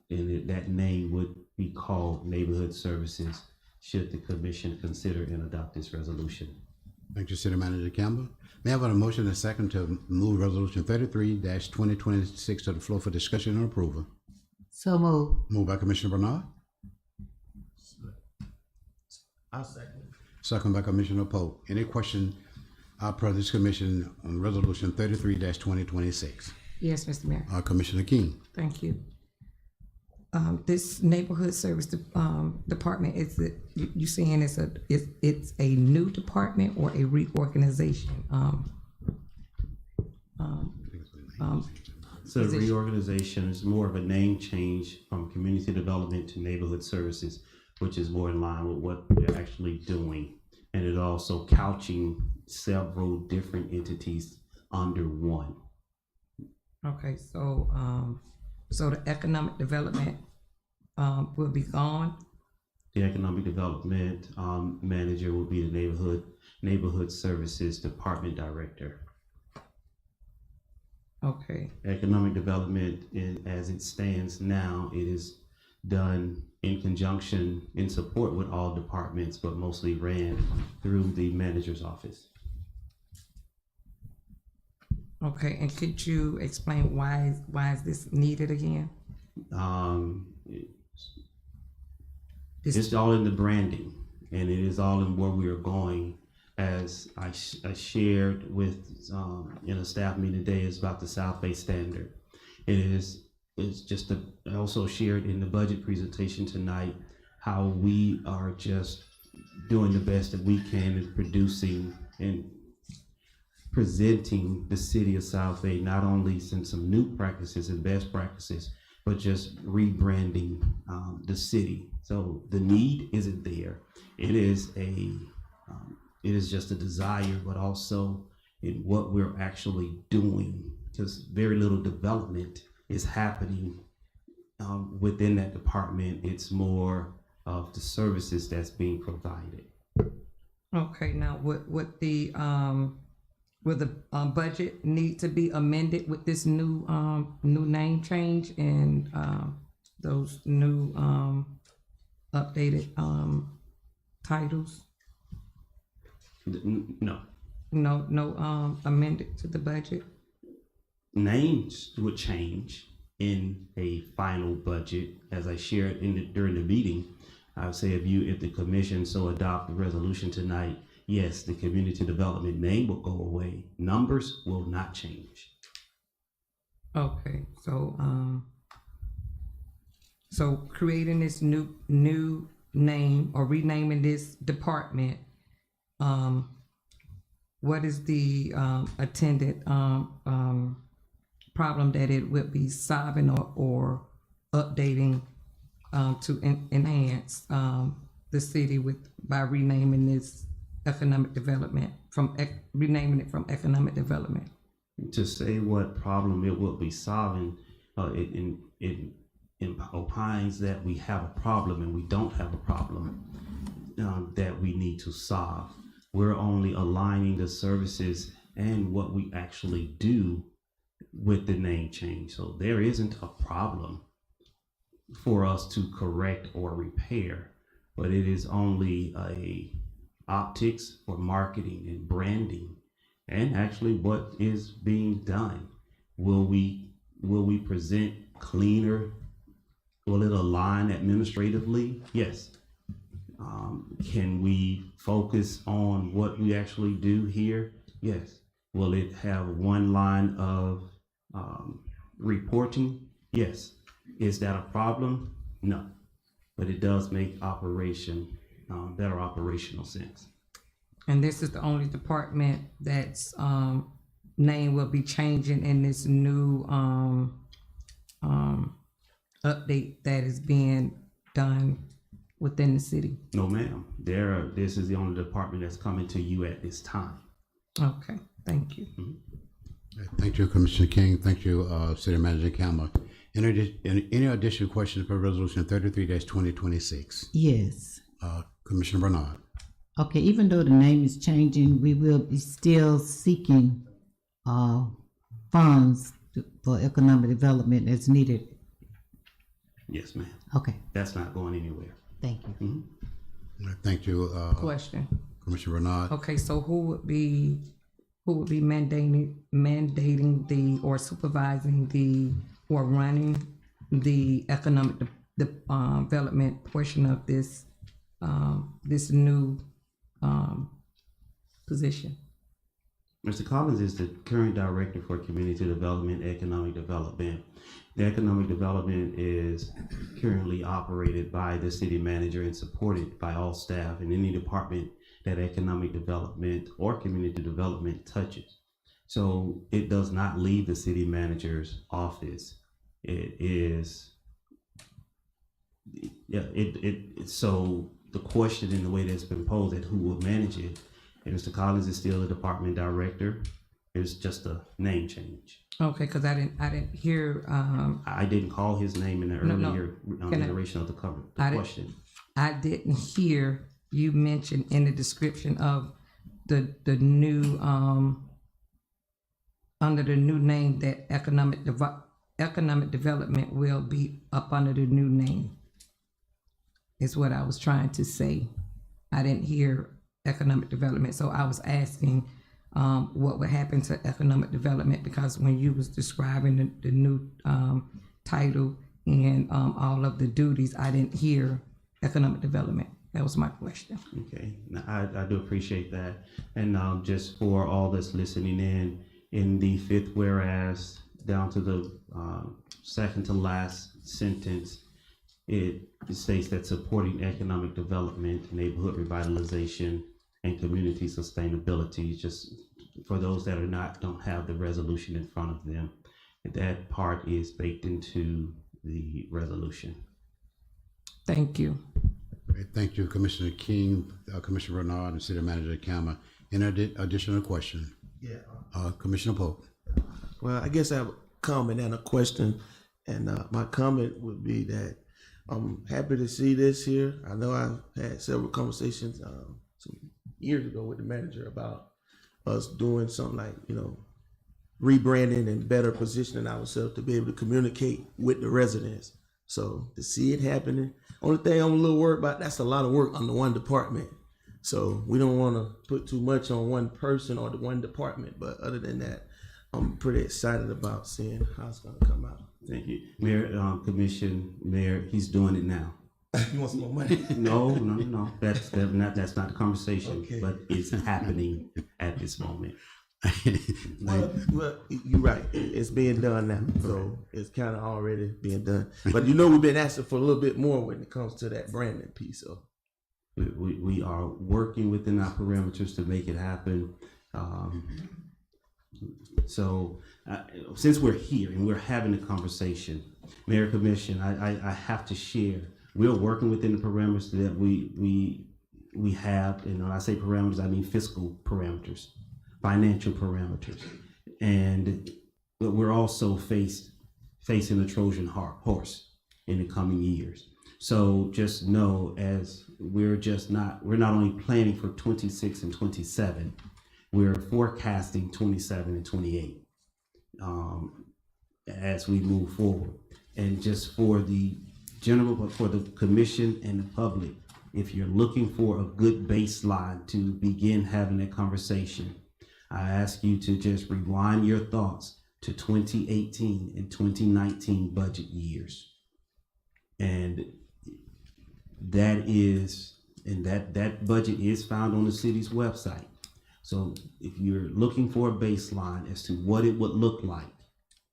and that name would be called Neighborhood Services, should the commission consider and adopt this resolution. Thank you, City Manager Campbell. May I have a motion and a second to move resolution 33-2026 to the floor for discussion and approval? So moved. Moved by Commissioner Bernard, I'll second. second by Commissioner Pope. Any question per this commission on resolution 33-2026? Yes, Mr. Mayor. Commissioner King. Thank you. This neighborhood service department, you saying it's a new department or a reorganization? So reorganization is more of a name change from community development to neighborhood services, which is more in line with what we're actually doing. And it also couching several different entities under one. Okay, so the economic development will be gone? The economic development manager will be the neighborhood services department director. Okay. Economic development, as it stands now, it is done in conjunction, in support with all departments, but mostly ran through the manager's office. Okay, and could you explain why is this needed again? It's all in the branding, and it is all in where we are going. As I shared with in a staff meeting today, is about the South Bay standard. It is it's just I also shared in the budget presentation tonight how we are just doing the best that we can in producing and presenting the city of South Bay, not only some new practices and best practices, but just rebranding the city. So the need isn't there. It is just a desire, but also in what we're actually doing, because very little development is happening within that department. It's more of the services that's being provided. Okay, now would the budget need to be amended with this new name change and those new updated titles? No. No amended to the budget? Names would change in a final budget, as I shared during the meeting. I would say if the commission so adopt the resolution tonight, yes, the community development name will go away. Numbers will not change. Okay, so creating this new name or renaming this department, what is the attendant problem that it would be solving or updating to enhance the city by renaming this economic development renaming it from economic development? To say what problem it will be solving, it opines that we have a problem and we don't have a problem that we need to solve. We're only aligning the services and what we actually do with the name change. So there isn't a problem for us to correct or repair, but it is only a optics for marketing and branding and actually what is being done. Will we present cleaner? Will it align administratively? Yes. Can we focus on what we actually do here? Yes. Will it have one line of reporting? Yes. Is that a problem? No. But it does make better operational sense. And this is the only department that's name will be changing in this new update that is being done within the city? No, ma'am. This is the only department that's coming to you at this time. Okay, thank you. Thank you, Commissioner King. Thank you, City Manager Campbell. Any additional questions for Resolution 33-2026? Yes. Commissioner Bernard. Okay, even though the name is changing, we will be still seeking funds for economic development as needed. Yes, ma'am. Okay, That's not going anywhere. thank you. Thank you, Question. Commissioner Bernard. Okay, so who would be mandating the or supervising the or running the economic development portion of this new position? Mr. Collins is the current director for community development, economic development. The economic development is currently operated by the city manager and supported by all staff in any department that economic development or community development touches. So it does not leave the city manager's office. So the question in the way that's been posed at who will manage it, and Mr. Collins is still the department director. It's just a name change. Okay, because I didn't hear. I didn't call his name in the earlier iteration of the question. I didn't hear you mention in the description of the new under the new name that economic development will be up under the new name. Is what I was trying to say. I didn't hear economic development, so I was asking what would happen to economic development, because when you was describing the new title and all of the duties, I didn't hear economic development. That was my question. Okay, now, I do appreciate that. And just for all that's listening in the fifth whereas, down to the second to last sentence, it states that supporting economic development, neighborhood revitalization, and community sustainability. Just for those that don't have the resolution in front of them, that part is baked into the resolution. Thank you. Great. Thank you, Commissioner King, Commissioner Bernard, and City Manager Kama. Any additional question? Yeah. Commissioner Pope. Well, I guess I have a comment and a question. And my comment would be that I'm happy to see this here. I know I've had several conversations some years ago with the manager about us doing something like, rebranding and better positioning ourselves to be able to communicate with the residents. So to see it happening, only thing I'm a little worried about, that's a lot of work on the one department. So we don't want to put too much on one person or the one department. But other than that, I'm pretty excited about seeing how it's going to come out. Thank you. Mayor, Mayor, he's doing it now. You want some more money? No. That's not the conversation, Okay. but it's happening at this moment. Well, you're right. It's being done now, so it's kind of already being done. But we've been asking for a little bit more when it comes to that branding piece. So We are working within our parameters to make it happen. Since we're here and we're having a conversation, Mayor Commission, I have to share. We're working within the parameters that we have, and when I say parameters, I mean fiscal parameters, financial parameters, but we're also facing a Trojan horse in the coming years. So just know, as we're not only planning for 26 and 27, we're forecasting 27 and 28 as we move forward. And just for the commission and the public, if you're looking for a good baseline to begin having that conversation, I ask you to just rewind your thoughts to 2018 and 2019 budget years. And that budget is found on the city's website. So if you're looking for a baseline as to what it would look like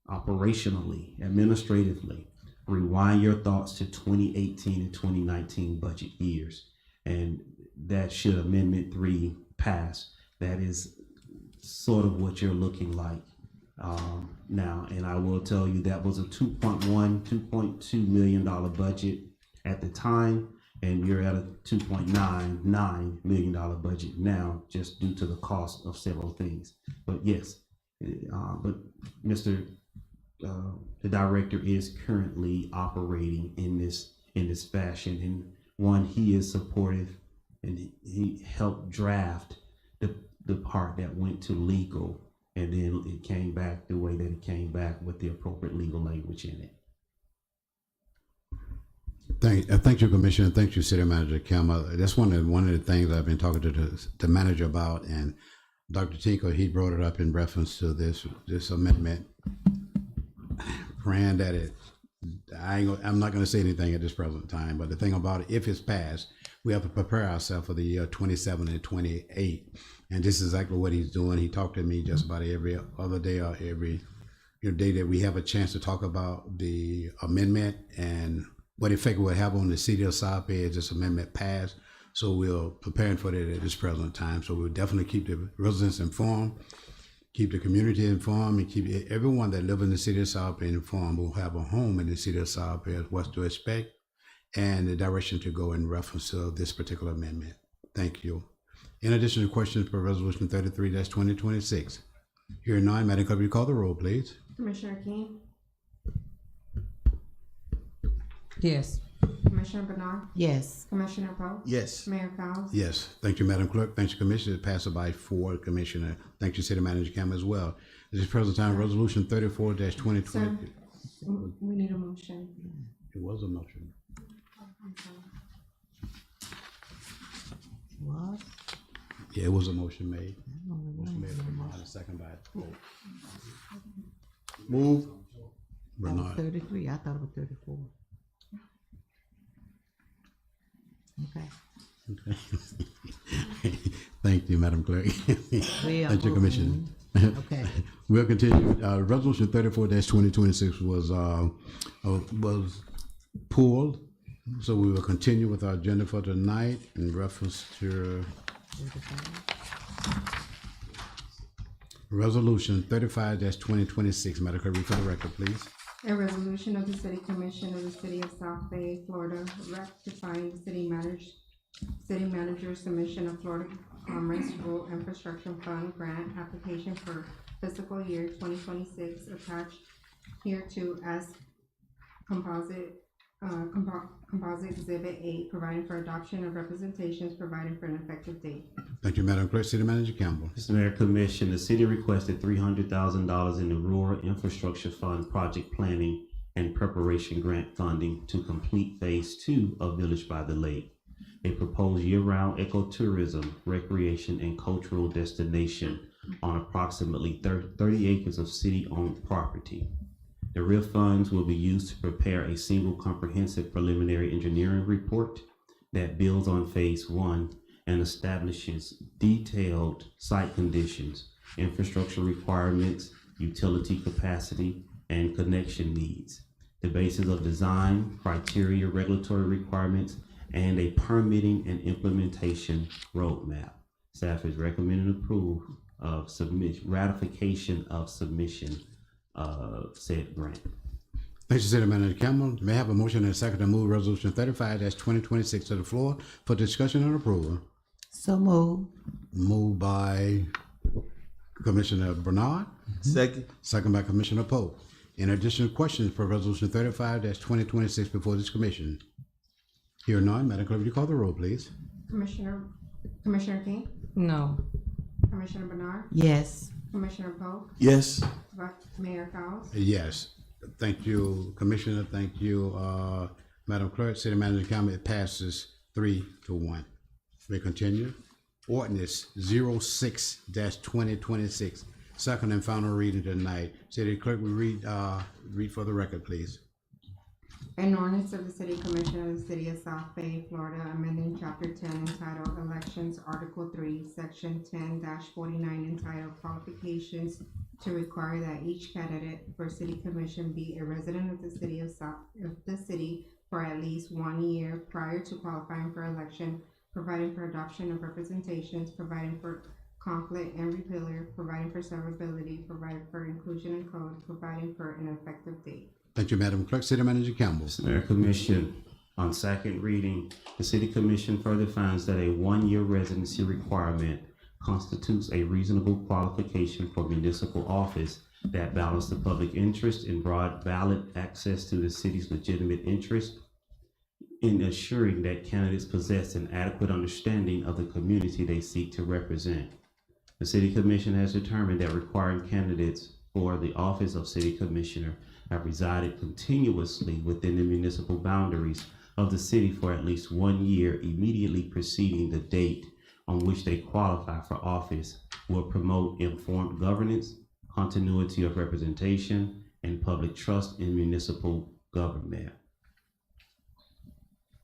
operationally, administratively, rewind your thoughts to 2018 and 2019 budget years. And that should Amendment 3 pass. That is sort of what you're looking like now. And I will tell you that was a $2.2 million budget at the time, and you're at a $2.99 million budget now, just due to the cost of several things. But yes, but the director is currently operating in this fashion, and one, he is supportive, and he helped draft the part that went to legal, and then it came back the way that it came back with the appropriate legal language in it. Thank you, Commissioner. Thank you, City Manager Kama. That's one of the things I've been talking to the manager about, and Dr. Tinker, he brought it up in reference to this amendment. Praying that I'm not going to say anything at this present time, but the thing about it, if it's passed, we have to prepare ourselves for the year 27 and 28. And this is exactly what he's doing. He talked to me just about every other day or every day that we have a chance to talk about the amendment and what effect it will have on the city of South Bay as this amendment passed. So we're preparing for that at this present time. So we'll definitely keep the residents informed, keep the community informed, and keep everyone that lives in the city of South Bay informed. Will have a home in the city of South Bay, what to expect, and the direction to go in reference to this particular amendment. Thank you. In addition to questions for Resolution 33-2026, hearing none, Madam Clerk, will you call the roll, please? Commissioner King, Yes. Commissioner Bernard, Yes. Commissioner Poe, yes. Mayor Cowles. Yes. Thank you, Madam Clerk. Thank you, Commissioner. It passes by 4, Commissioner. Thank you, City Manager Cam as well. At this present time, Resolution 34-2020. Sir, we need a motion. It was a motion. Was? Yeah, it was a motion made. Motion made by Bernard, second by Move. That was Bernard. 33. I thought it was 34. Okay. Thank you, Madam Clerk. We are Thank you, Commissioner. moving Okay. We'll continue. Resolution 34-2026 was pulled, so we will continue with our agenda for tonight in reference to Resolution 35-2026. Madam Clerk, read for the record, please. A resolution of the City Commission of the City of South Bay, Florida, rectifying the city manager's submission of Florida Commerce Rural Infrastructure Fund grant application for fiscal year 2026 attached hereto as composite exhibit 8, providing for adoption of representations, providing for an effective date. Thank you, Madam Clerk. City Manager Campbell. Mr. Mayor, Commission, the city requested $300,000 in the Rural Infrastructure Fund Project Planning and Preparation Grant funding to complete Phase 2 of Village by the Lake, a proposed year-round ecotourism, recreation, and cultural destination on approximately 30 acres of city-owned property. The RIF funds will be used to prepare a single comprehensive preliminary engineering report that builds on Phase 1 and establishes detailed site conditions, infrastructure requirements, utility capacity, and connection needs, the basis of design, criteria, regulatory requirements, and a permitting and implementation roadmap. Staff is recommending approval of ratification of submission of said grant. Thank you, City Manager Campbell. May I have a motion and a second to move Resolution 35-2026 to the floor for discussion and approval? So moved. Moved by Commissioner Bernard, second by Commissioner Pope. In addition, questions for Resolution 35-2026 before this commission? Here none, Madam Clerk, would you call the roll, please? Commissioner King, No. Commissioner Bernard, Yes. Commissioner Poe, Yes. Mayor Cowes. Yes. Thank you, Commissioner. Thank you, Madam Clerk. City Manager Campbell, it passes 3-1. We continue. Ordinance 06-2026, second and final reading tonight. City Clerk, we read for the record, please. An ordinance of the City Commission of the City of South Bay, Florida, amending Chapter 10 entitled Elections, Article 3, Section 10-49 entitled Qualifications, to require that each candidate for City Commission be a resident of the city for at least 1 year prior to qualifying for election, providing for adoption of representations, providing for conflict and repealer, providing for severability, providing for inclusion in code, providing for an effective date. Thank you, Madam Clerk. City Manager Campbell. Mr. Mayor, Commission, on second reading, the City Commission further finds that a 1-year residency requirement constitutes a reasonable qualification for municipal office that balances the public interest in broad ballot access to the city's legitimate interest in assuring that candidates possess an adequate understanding of the community they seek to represent. The City Commission has determined that requiring candidates for the office of City Commissioner have resided continuously within the municipal boundaries of the city for at least 1 year immediately preceding the date on which they qualify for office will promote informed governance, continuity of representation, and public trust in municipal government.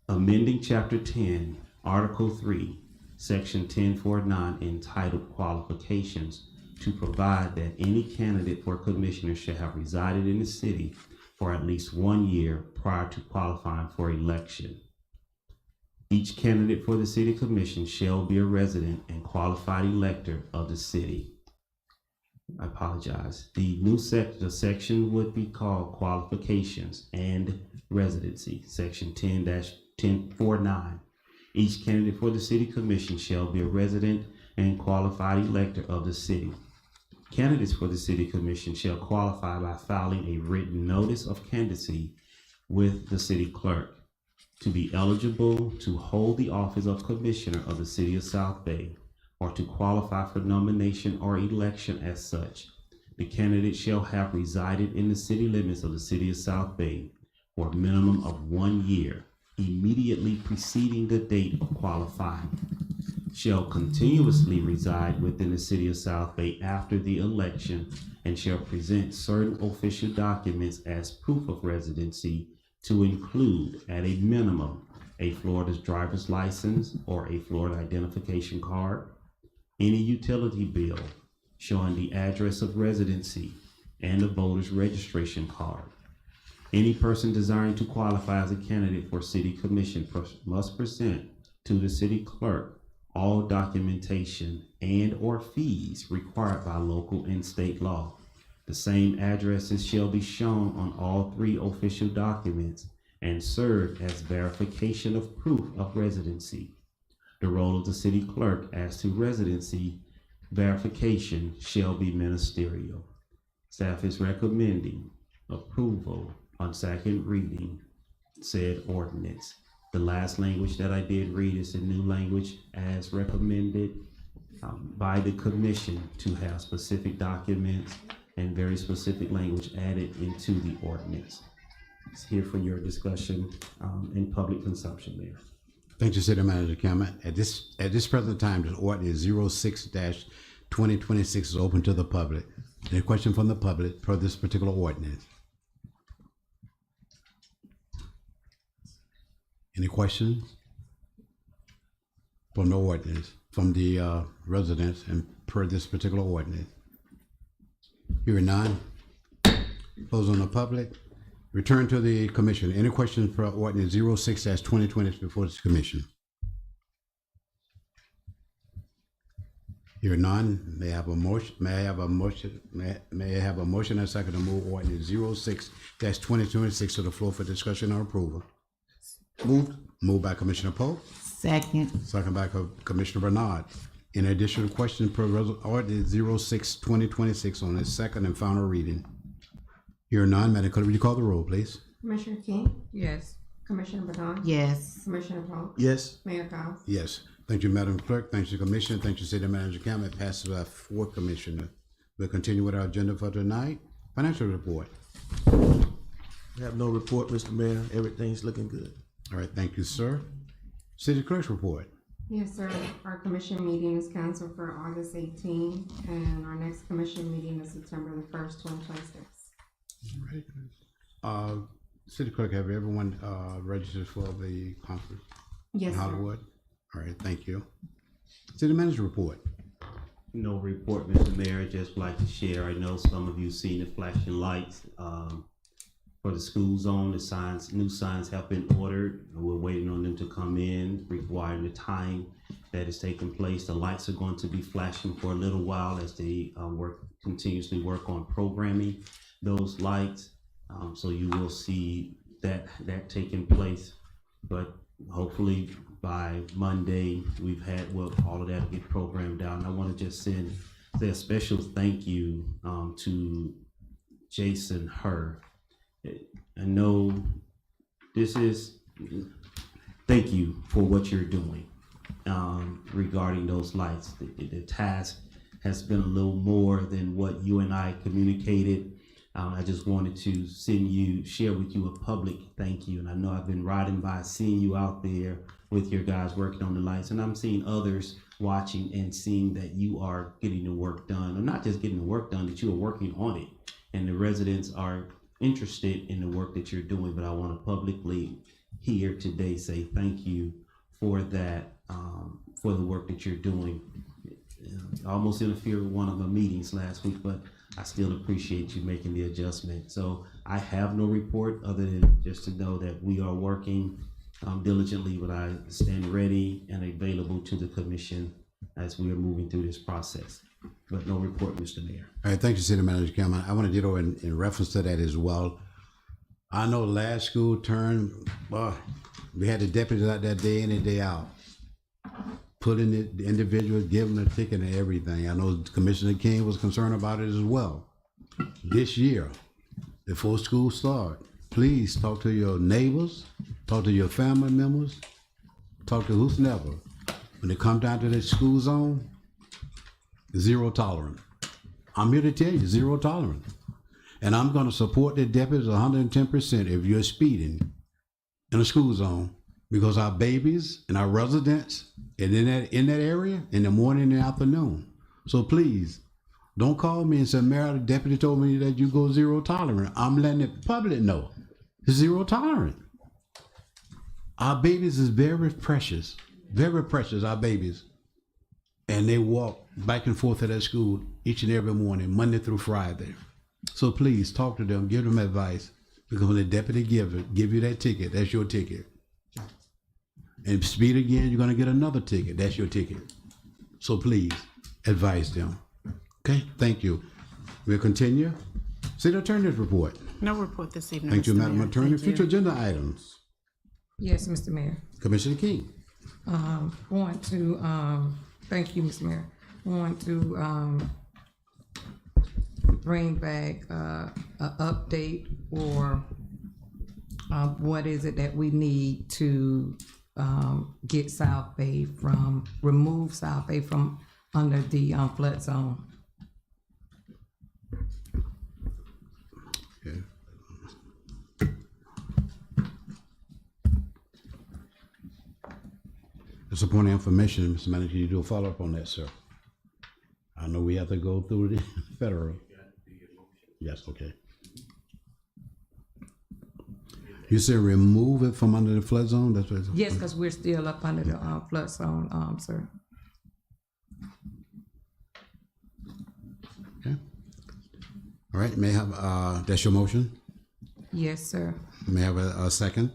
Amending Chapter 10, Article 3, Section 1049 entitled Qualifications to provide that any candidate for commissioner shall have resided in the city for at least 1 year prior to qualifying for election. Each candidate for the city commission shall be a resident and qualified elector of the city. I apologize. The new section would be called Qualifications and Residency, Section 10-1049. Each candidate for the city commission shall be a resident and qualified elector of the city. Candidates for the city commission shall qualify by filing a written notice of candidacy with the city clerk. To be eligible to hold the office of commissioner of the city of South Bay or to qualify for nomination or election as such, the candidate shall have resided in the city limits of the city of South Bay for a minimum of 1 year immediately preceding the date of qualifying, shall continuously reside within the city of South Bay after the election, and shall present certain official documents as proof of residency to include, at a minimum, a Florida's driver's license or a Florida identification card, any utility bill, showing the address of residency and the voter's registration card. Any person desiring to qualify as a candidate for city commission must present to the city clerk all documentation and/or fees required by local and state law. The same addresses shall be shown on all 3 official documents and serve as verification of proof of residency. The role of the city clerk as to residency verification shall be ministerial. Staff is recommending approval on second reading said ordinance. The last language that I did read is the new language as recommended by the commission to have specific documents and very specific language added into the ordinance. It's here for your discussion and public consumption, Mayor. Thank you, City Manager Cameron. At this present time, the ordinance 06-2026 is open to the public. Any question from the public for this particular ordinance? Any questions? For no ordinance from the residents and per this particular ordinance? Hearing none. Close on the public. Return to the commission. Any questions for ordinance 06-2020 before this commission? Hearing none. May I have a motion? May I have a motion? May I have a motion and second to move ordinance 06-2026 to the floor for discussion or approval? Moved by Commissioner Pope. Second. Second by Commissioner Bernard. In addition, question per ordinance 06-2026 on its second and final reading. Hearing none, Madam Clerk, will you call the roll, please? Commissioner King, Yes. Commissioner Bernard, Yes. Commissioner Poe, Yes. Mayor Cowes. Yes. Thank you, Madam Clerk. Thank you, Commissioner. Thank you, City Manager Cameron. It passes by 4 Commissioner. We'll continue with our agenda for tonight. Financial report. We have no report, Mr. Mayor. Everything's looking good. All right, thank you, sir. City Clerk's report. Yes, sir. Our commission meeting is canceled for August 18, and our next commission meeting is September the 1st, 2026. All right. City Clerk, have everyone registered for the conference Yes, in sir. Hollywood? All right, thank you. City Manager report. No report, Mr. Mayor. I'd just like to share. I know some of you seen the flashing lights for the school zone. The signs, new signs have been ordered. We're waiting on them to come in, requiring the time that is taking place. The lights are going to be flashing for a little while as they continuously work on programming those lights. So you will see that taking place. But hopefully by Monday, all of that will get programmed out. And I want to just say a special thank you to Jason Herr. I know thank you for what you're doing regarding those lights. The task has been a little more than what you and I communicated. I just wanted to share with you a public thank you. And I know I've been riding by, seeing you out there with your guys working on the lights, and I'm seeing others watching and seeing that you are getting the work done, or not just getting the work done, that you are working on it. And the residents are interested in the work that you're doing. But I want to publicly here today say thank you for that, for the work that you're doing. I almost interfered with one of my meetings last week, but I still appreciate you making the adjustment. So I have no report other than just to know that we are working diligently, but I stand ready and available to the commission as we are moving through this process. But no report, Mr. Mayor. All right, thank you, City Manager Cameron. I want to get over in reference to that as well. I know last school term, we had the deputies out there day in and day out, pulling the individuals, giving them a ticket and everything. I know Commissioner King was concerned about it as well. This year, before school starts, please talk to your neighbors, talk to your family members, talk to whosoever. When they come down to the school zone, zero tolerance. I'm here to tell you, zero tolerance. And I'm going to support the deputies 110% if you're speeding in a school zone, because our babies and our residents are in that area in the morning and the afternoon. So please, don't call me and say, Mayor, the deputy told me that you go zero tolerant. I'm letting the public know. Zero tolerant. Our babies is very precious, our babies. and they walk back and forth to that school each and every morning, Monday through Friday. So please talk to them, give them advice, because when the deputy give you that ticket, that's your ticket. And speed again, you're gonna get another ticket, that's your ticket. So please advise them. Okay, thank you. We'll continue. City Attorney's report. No report this evening. Thank you, Mr. Madam Mayor. Attorney. Thank you. Future agenda items. Yes, Mr. Mayor. Commissioner King. Want to, thank you, Mr. Mayor. Want to, bring back, a update or, what is it that we need to, get South Bay remove South Bay from under the, flood zone. Okay. Just a point of information, Mr. Manager, can you do a follow-up on that, sir? I know we have to go through the federal. Yes, okay. You said remove it from under the flood zone? That's what it's. Yes, because we're still up under the, flood zone, sir. Okay. All right, may I have, that's your motion? Yes, sir. May I have a second?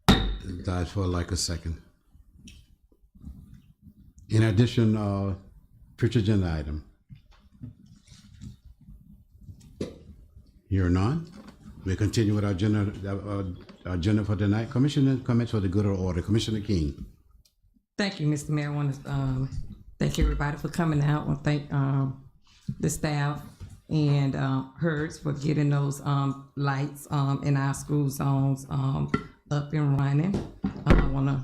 It died for like a second. In addition, future agenda item. Here none. We continue with our agenda for tonight. Commissioner comments for the good of the order. Commissioner King. Thank you, Mr. Mayor. I want to thank everybody for coming out. I want to thank the staff and HERS for getting those lights in our school zones up and running. I want to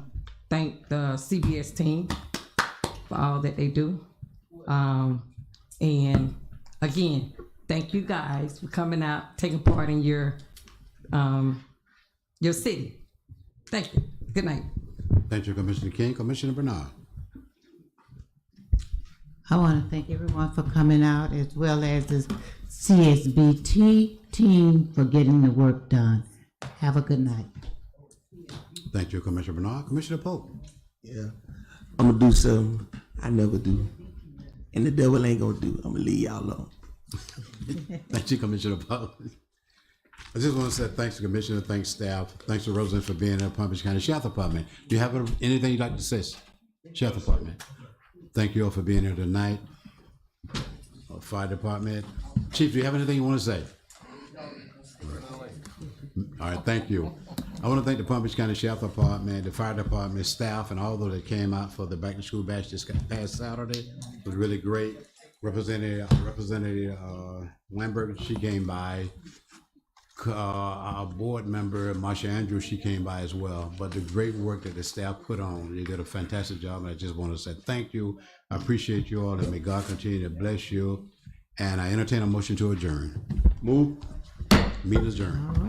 thank the CBS team for all that they do. And again, thank you guys for coming out, taking part in your city. Thank you. Good night. Thank you, Commissioner King. Commissioner Bernard. I want to thank everyone for coming out, as well as the CSBT team for getting the work done. Have a good night. Thank you, Commissioner Bernard. Commissioner Pope. Yeah, I'm gonna do something I never do, and the devil ain't gonna do. I'm gonna leave y'all alone. Thank you, Commissioner Pope. I just want to say thanks to Commissioner, thanks staff, thanks to Roseland for being in the Palm Beach County Sheriff Department. Do you have anything you'd like to say, Sheriff Department? Thank you all for being here tonight. Fire Department. Chief, do you have anything you want to say? All right, thank you. I want to thank the Palm Beach County Sheriff Department, the Fire Department staff, and all those that came out for the back to school bash this past Saturday. It was really great. Representative Lambert, she came by. Our board member, Marsha Andrews, she came by as well. But the great work that the staff put on, they did a fantastic job. And I just want to say thank you. I appreciate you all, and may God continue to bless you. And I entertain a motion to adjourn. Move. Meeting adjourned.